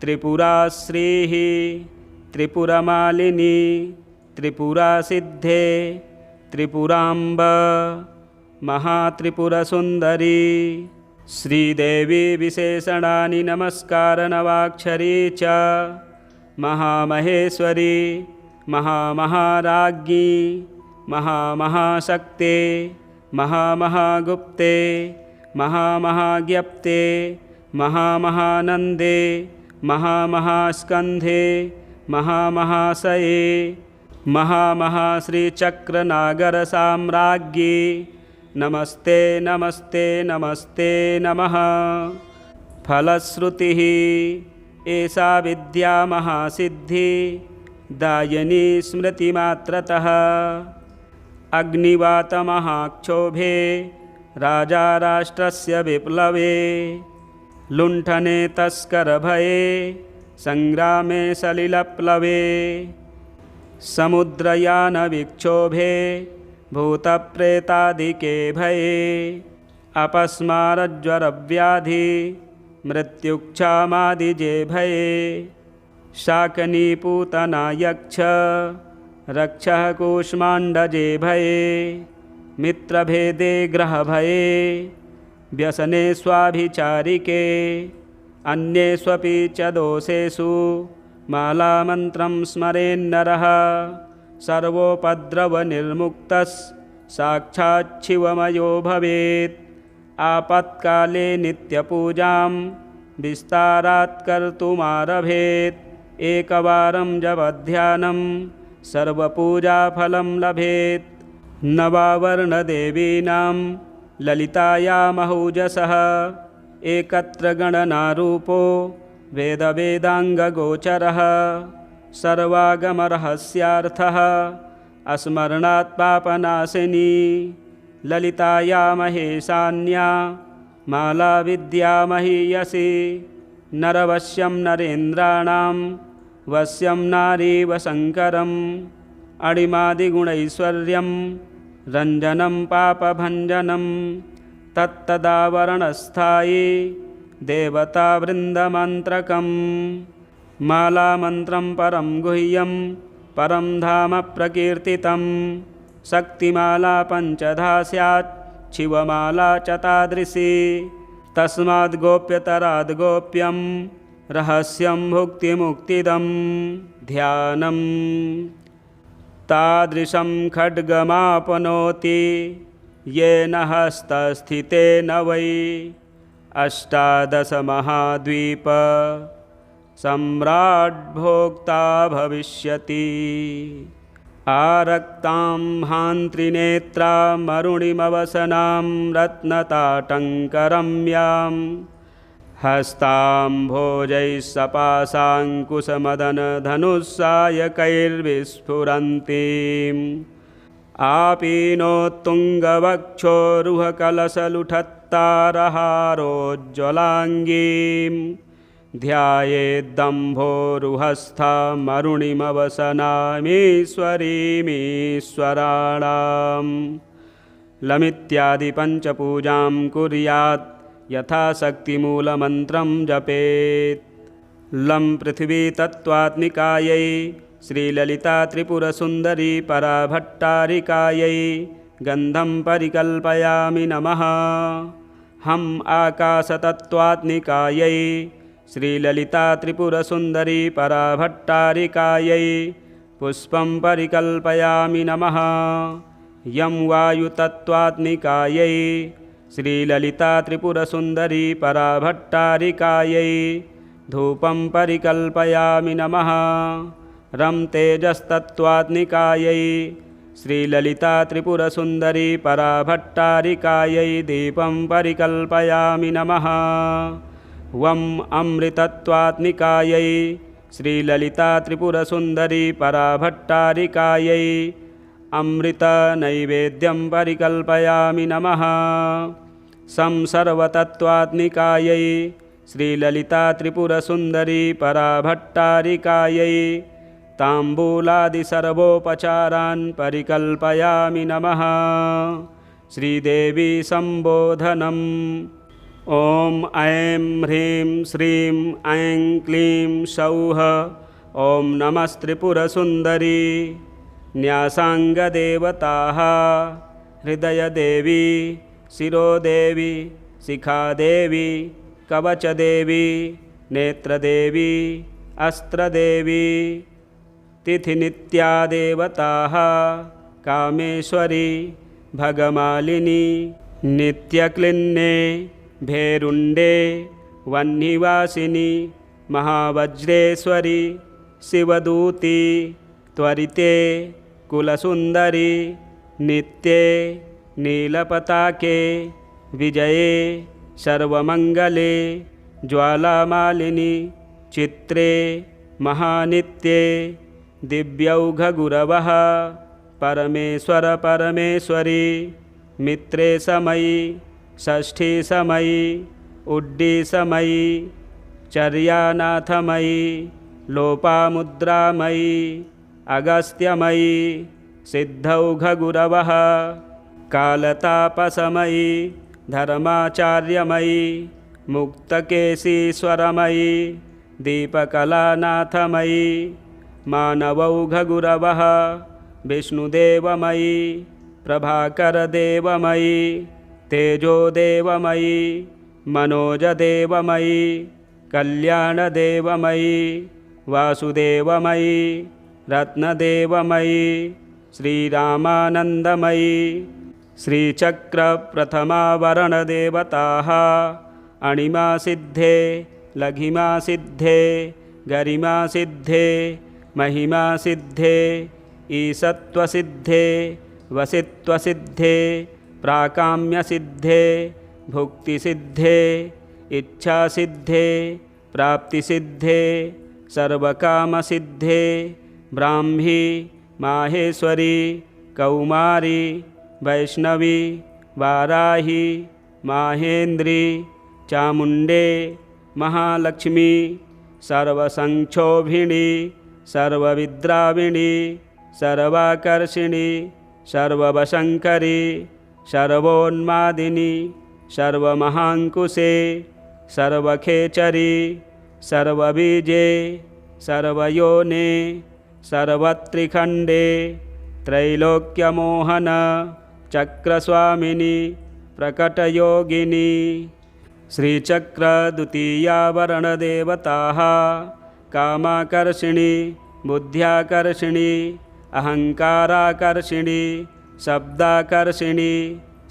S1: त्रिपुराश्रीः त्रिपुरमालिनी त्रिपुरासिद्धे त्रिपुराम्ब महात्रिपुरसुन्दरी श्रीदेवी विशेषणानि नमस्कारनवाक्षरी च महामहेश्वरी महामहाराज्ञी महामहाशक्ते महामहागुप्ते महामहाज्ञप्ते महामहानन्दे महामहास्कन्धे महामहाशये महामहाश्रीचक्रनागरसाम्राज्ञी नमस्ते नमस्ते नमस्ते नमः। फलश्रुतिः एषा विद्या महासिद्धि दायिनी स्मृतिमात्रतः अग्निवातमहाक्षोभे राजा राष्ट्रस्य विप्लवे लुण्ठने तस्करभये संग्रामे सलिलप्लवे समुद्रयानविक्षोभे भूतप्रेतादिके भये अपस्मारज्वरव्याधि मृत्युक्षामादिजे भये शाकनीपूतना यक्ष रक्षः कूष्माण्डजे भये मित्रभेदे ग्रहभये व्यसने स्वाभिचारिके अन्येष्वपि च दोषेषु मालामन्त्रं स्मरेन्नरः सर्वोपद्रवनिर्मुक्तः साक्षाच्छिवमयो भवेत् आपत्काले नित्यपूजां विस्तारात् कर्तुमारभेत् एकवारं जपध्यानं सर्वपूजाफलं लभेत् नवावर्णदेवीनां ललितायामहौजसः एकत्र गणनारूपो वेदवेदाङ्गगोचरः सर्वागमरहस्यार्थः अस्मरणात् पापनाशिनी ललिताया महेशान्या माला विद्या महीयसी नरवश्यं नरेन्द्राणां वश्यं नारीवशङ्करम् अणिमादिगुणैश्वर्यं रञ्जनं पापभञ्जनं तत्तदावरणस्थायी देवतावृन्दमन्त्रकम् मालामन्त्रं परं गुह्यं परं धाम प्रकीर्तितं शक्तिमाला पञ्चधा स्यात् शिवमाला च तादृशी तस्माद् गोप्यतराद् गोप्यं रहस्यं भुक्तिमुक्तिदं ध्यानं तादृशं खड्गमापनोति येन हस्तस्थितेन वै अष्टादशमहाद्वीप सम्राट् भोक्ता भविष्यति आरक्तां हान्त्रिनेत्रामरुणिमवसनां रत्नताटङ्करम्यां हस्तां भोजैः सपाशाङ्कुशमदनधनुस्सायकैर्विस्फुरन्तीम् आपीनोत्तुङ्गवक्षोरुहकलशलुठत्तारहारोज्ज्वलाङ्गीं ध्यायेद्दम्भोरुहस्थामरुणिमवसनामीश्वरीमीश्वराणां लमित्यादिपञ्चपूजां कुर्यात् यथाशक्तिमूलमन्त्रं जपेत् लं पृथिवी तत्त्वात्मिकायै श्रीललिता त्रिपुरसुन्दरी पराभट्टारिकायै गन्धं परिकल्पयामि नमः। हम आकाशतत्त्वात्मिकायै श्रीललिता त्रिपुरसुन्दरी पराभट्टारिकायै पुष्पं परिकल्पयामि नमः। यं वायुतत्त्वात्मिकायै श्रीललिता त्रिपुरसुन्दरी पराभट्टारिकायै धूपं परिकल्पयामि नमः। रं तेजस्तत्त्वात्मिकायै श्रीललिता त्रिपुरसुन्दरी पराभट्टारिकायै दीपं परिकल्पयामि नमः। वं अमृतत्वात्मिकायै श्रीललिता त्रिपुरसुन्दरी पराभट्टारिकायै अमृतनैवेद्यं परिकल्पयामि नमः। सं सर्वतत्त्वात्मिकायै श्रीललिता त्रिपुरसुन्दरी पराभट्टारिकायै ताम्बूलादिसर्वोपचारान् परिकल्पयामि नमः। श्रीदेवी सम्बोधनम्। ॐ ऐं ह्रीं श्रीं ऐं क्लीं सौः ॐ नमस्त्रिपुरसुन्दरी। न्यासाङ्गदेवताः हृदयदेवी शिरोदेवी शिखादेवी कवचदेवी नेत्रदेवी अस्त्रदेवी। तिथिनित्यादेवताः कामेश्वरी भगमालिनी नित्यक्लिन्ने भेरुण्डे वह्निवासिनी महावज्रेश्वरी शिवदूती त्वरिते कुलसुन्दरी नित्ये नीलपताके विजये सर्वमङ्गले ज्वालामालिनी चित्रे महानित्ये दिव्यौघगुरवः परमेश्वर परमेश्वरी मित्रे समयी षष्ठी समयी उड्डी समयी चर्यानाथमयी लोपामुद्रामयी अगस्त्यमयी सिद्धौघगुरवः कालतापसमयी धर्माचार्यमयी मुक्तकेशीश्वरमयी दीपकलानाथमयी मानवौघगुरवः विष्णुदेवमयी प्रभाकरदेवमयी तेजोदेवमयी मनोजदेवमयी कल्याणदेवमयी वासुदेवमयी रत्नदेवमयी श्रीरामानन्दमयी। श्रीचक्रप्रथमावरणदेवताः अणिमासिद्धे लघिमासिद्धे गरिमासिद्धे महिमासिद्धे ईशत्वसिद्धे वसित्वसिद्धे प्राकाम्यसिद्धे भुक्तिसिद्धे इच्छासिद्धे प्राप्तिसिद्धे सर्वकामसिद्धे ब्राह्मी माहेश्वरी कौमारी वैष्णवी वाराही माहेन्द्री चामुण्डे महालक्ष्मी सर्वसंक्षोभिणी सर्वविद्राविणी सर्वाकर्षिणी सर्ववशङ्करी सर्वोन्मादिनी सर्वमहाङ्कुशे सर्वखेचरी सर्वबीजे सर्वयोने सर्वत्रिखण्डे त्रैलोक्यमोहन चक्रस्वामिनी प्रकटयोगिनी। श्रीचक्रद्वितीयावरणदेवताः कामाकर्षिणी बुद्ध्याकर्षिणी अहङ्काराकर्षिणी शब्दाकर्षिणी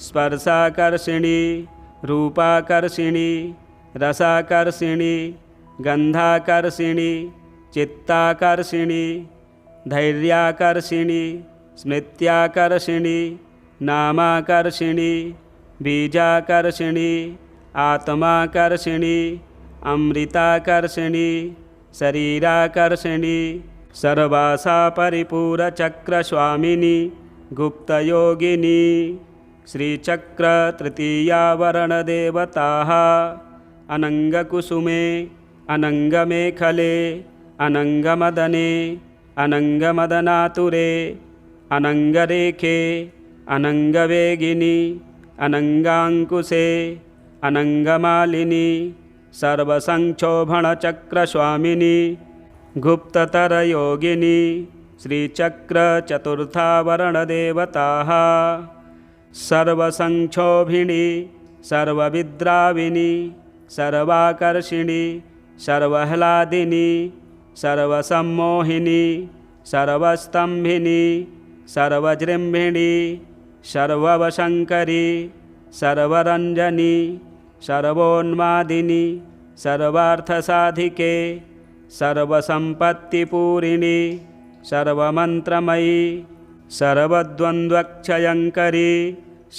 S1: स्पर्शाकर्षिणी रूपाकर्षिणी रसाकर्षिणी गन्धाकर्षिणी चित्ताकर्षिणी धैर्याकर्षिणी स्मृत्याकर्षिणी नामाकर्षिणी बीजाकर्षिणी आत्माकर्षिणी अमृताकर्षिणी शरीराकर्षिणी सर्वासा परिपूरचक्रस्वामिनी गुप्तयोगिनी। श्रीचक्रतृतीयावरणदेवताः अनङ्गकुसुमे अनङ्गमेखले अनङ्गमदने अनङ्गमदनातुरे अनङ्गरेखे अनङ्गवेगिनी अनङ्गाङ्कुशे अनङ्गमालिनी सर्वसंक्षोभणचक्रस्वामिनी गुप्ततरयोगिनी श्रीचक्रचतुर्थावरणदेवताः सर्वसंक्षोभिणी सर्वविद्राविणी सर्वाकर्षिणी सर्वह्लादिनी सर्वसम्मोहिनी सर्वस्तंभिनी सर्वजृंभिणी सर्ववशंकरी सर्वरंजनी सर्वोन्मादिनी सर्वार्थसाधिके सर्वसंपत्तिपूरिणी सर्वमंत्रमयी सर्वद्वंद्वक्षयंकरी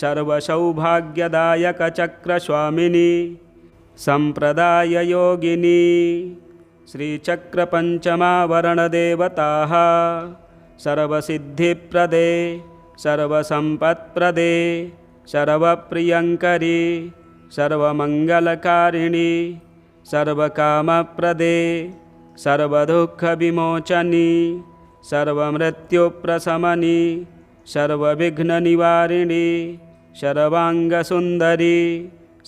S1: सर्वसौभाग्यदायकचक्रस्वामिनी संप्रदाययोगिनी श्रीचक्रपञ्चमावरणदेवताः सर्वसिद्धिप्रदे सर्वसंपत्प्रदे सर्वप्रियंकरी सर्वमंगलकारिणी सर्वकामप्रदे सर्वदुःखविमोचनी सर्वमृत्युप्रशमनी सर्वविघ्ननिवारिणी सर्वांगसुंदरी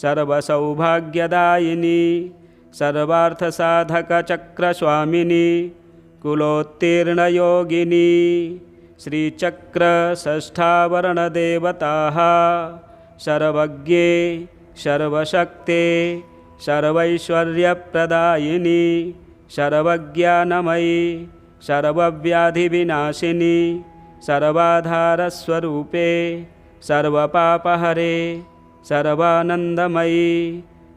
S1: सर्वसौभाग्यदायिनी सर्वार्थसाधकचक्रस्वामिनी कुलोत्तीर्णयोगिनी श्रीचक्रषष्ठावरणदेवताः सर्वज्ञे सर्वशक्ते सर्वैश्वर्यप्रदायिनी सर्वज्ञानमयी सर्वव्याधिविनाशिनी सर्वाधारस्वरूपे सर्वपापहरे सर्वानंदमयी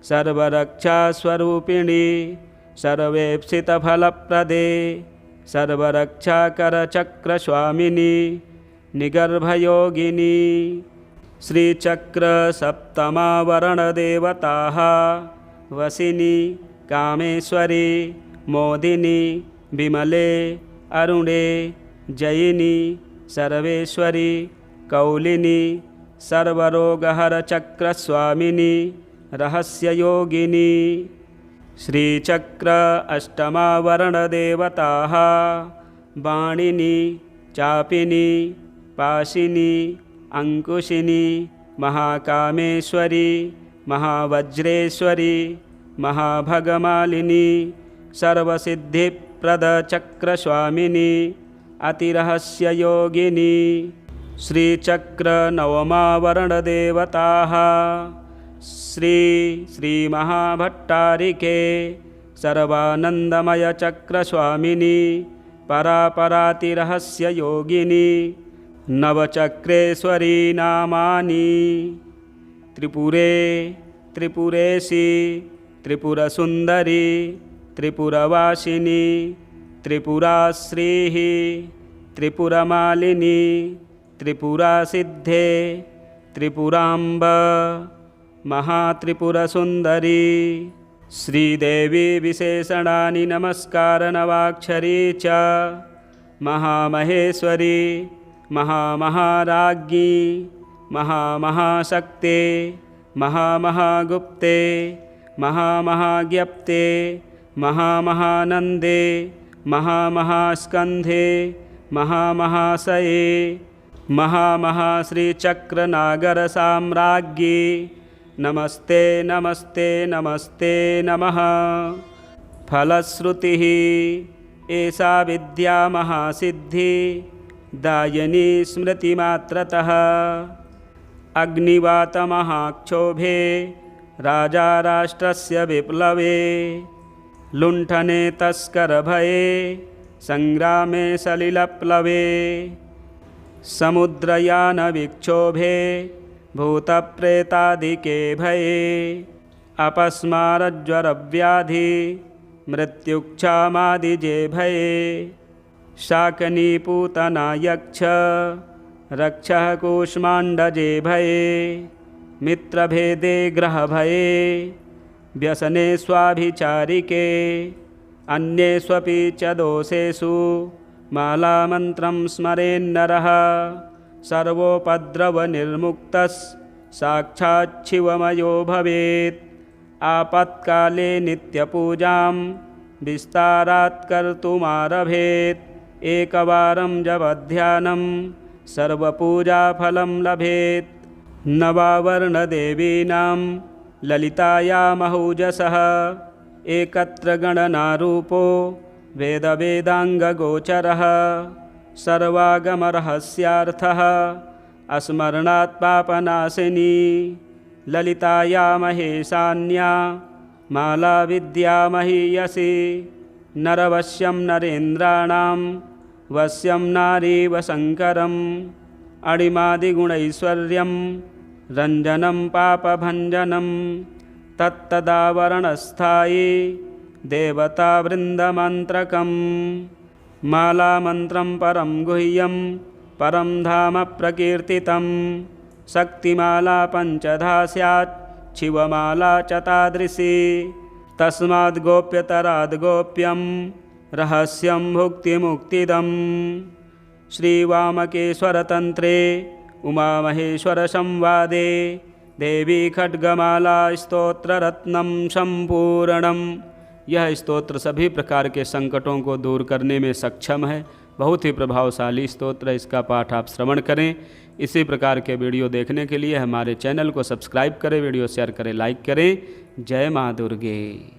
S1: सर्वरक्षास्वरूपिणी सर्वेप्सितफलप्रदे सर्वरक्षाकरचक्रस्वामिनी निगर्भयोगिनी श्रीचक्रसप्तमावरणदेवताः वसिनी कामेश्वरी मोदिनी विमले अरुणे जयिनी सर्वेश्वरी कौलिनी सर्वरोगहरचक्रस्वामिनी रहस्ययोगिनी श्रीचक्र अष्टमावरणदेवताः वाणिनी चापिनी पाशिनी अंकुशिनी महाकामेश्वरी महावज्रेश्वरी महाभगमालिनी सर्वसिद्धिप्रदचक्रस्वामिनी अतिरहस्ययोगिनी श्रीचक्रनवमावरणदेवताः श्रीमहाभट्टारिके सर्वानंदमयचक्रस्वामिनी परापरातिरहस्ययोगिनी नवचक्रेश्वरी नामानि त्रिपुरे त्रिपुरेशी त्रिपुरसुंदरी त्रिपुरवासिनी त्रिपुराश्रीः त्रिपुरमालिनी त्रिपुरासिद्धे त्रिपुरांब महात्रिपुरसुंदरी श्रीदेवी विशेषणानि नमस्कारनवाक्षरी च महामहेश्वरी महामहाराज्ञी महामहाशक्ते महामहागुप्ते महामहाज्ञप्ते महामहानंदे महामहास्कंधे महामहाशये महामहाश्रीचक्रनागरसाम्राज्ञी नमस्ते नमस्ते नमस्ते नमः। फलश्रुतिः एषा विद्या महासिद्धि दायिनी स्मृतिमात्रतः अग्निवातमहाक्षोभे राजा राष्ट्रस्य विप्लवे लुण्ठने तस्करभये संग्रामे सलिलप्लवे समुद्रयानविक्षोभे भूतप्रेतादिके भये अपस्मारज्वरव्याधि मृत्युक्षामादिजे भये शाकनीपूतना यक्ष रक्षः कूष्माण्डजे भये मित्रभेदे ग्रहभये व्यसने स्वाभिचारिके अन्येष्वपि च दोषेषु मालामन्त्रं स्मरेन्नरः सर्वोपद्रवनिर्मुक्तः साक्षाच्छिवमयो भवेत्। आपत्काले नित्यपूजां विस्तारात् कर्तुमारभेत्। एकवारं जपध्यानं सर्वपूजाफलं लभेत्। नवावर्णदेवीनां ललितायामहौजसः एकत्र गणनारूपो वेदवेदाङ्गगोचरः सर्वागमरहस्यार्थः अस्मरणात् पापनाशिनी ललिताया महेशान्या माला विद्या महीयसी नरवश्यं नरेन्द्राणां वश्यं नारीवशङ्करम् अणिमादिगुणैश्वर्यं रञ्जनं पापभञ्जनं तत्तदावरणस्थायी देवतावृन्दमन्त्रकम् मालामन्त्रं परं गुह्यं परं धाम प्रकीर्तितं शक्तिमाला पञ्चधा स्यात् शिवमाला च तादृशी तस्माद् गोप्यतराद् गोप्यं रहस्यं भुक्तिमुक्तिदम् श्रीवामकेश्वरतन्त्रे उमामहेश्वरसंवादे देवी खड्गमाला स्तोत्ररत्नं सम्पूर्णम्। यह स्तोत्र सभी प्रकार के संकटों को दूर करने में सक्षम है। बहुत ही प्रभावशाली स्तोत्र, इसका पाठ आप श्रवण करें। इसी प्रकार के वीडियो देखने के लिए हमारे चैनल को सब्सक्राइब करें, वीडियो शेयर करें, लाइक करें। जय माँ दुर्गे।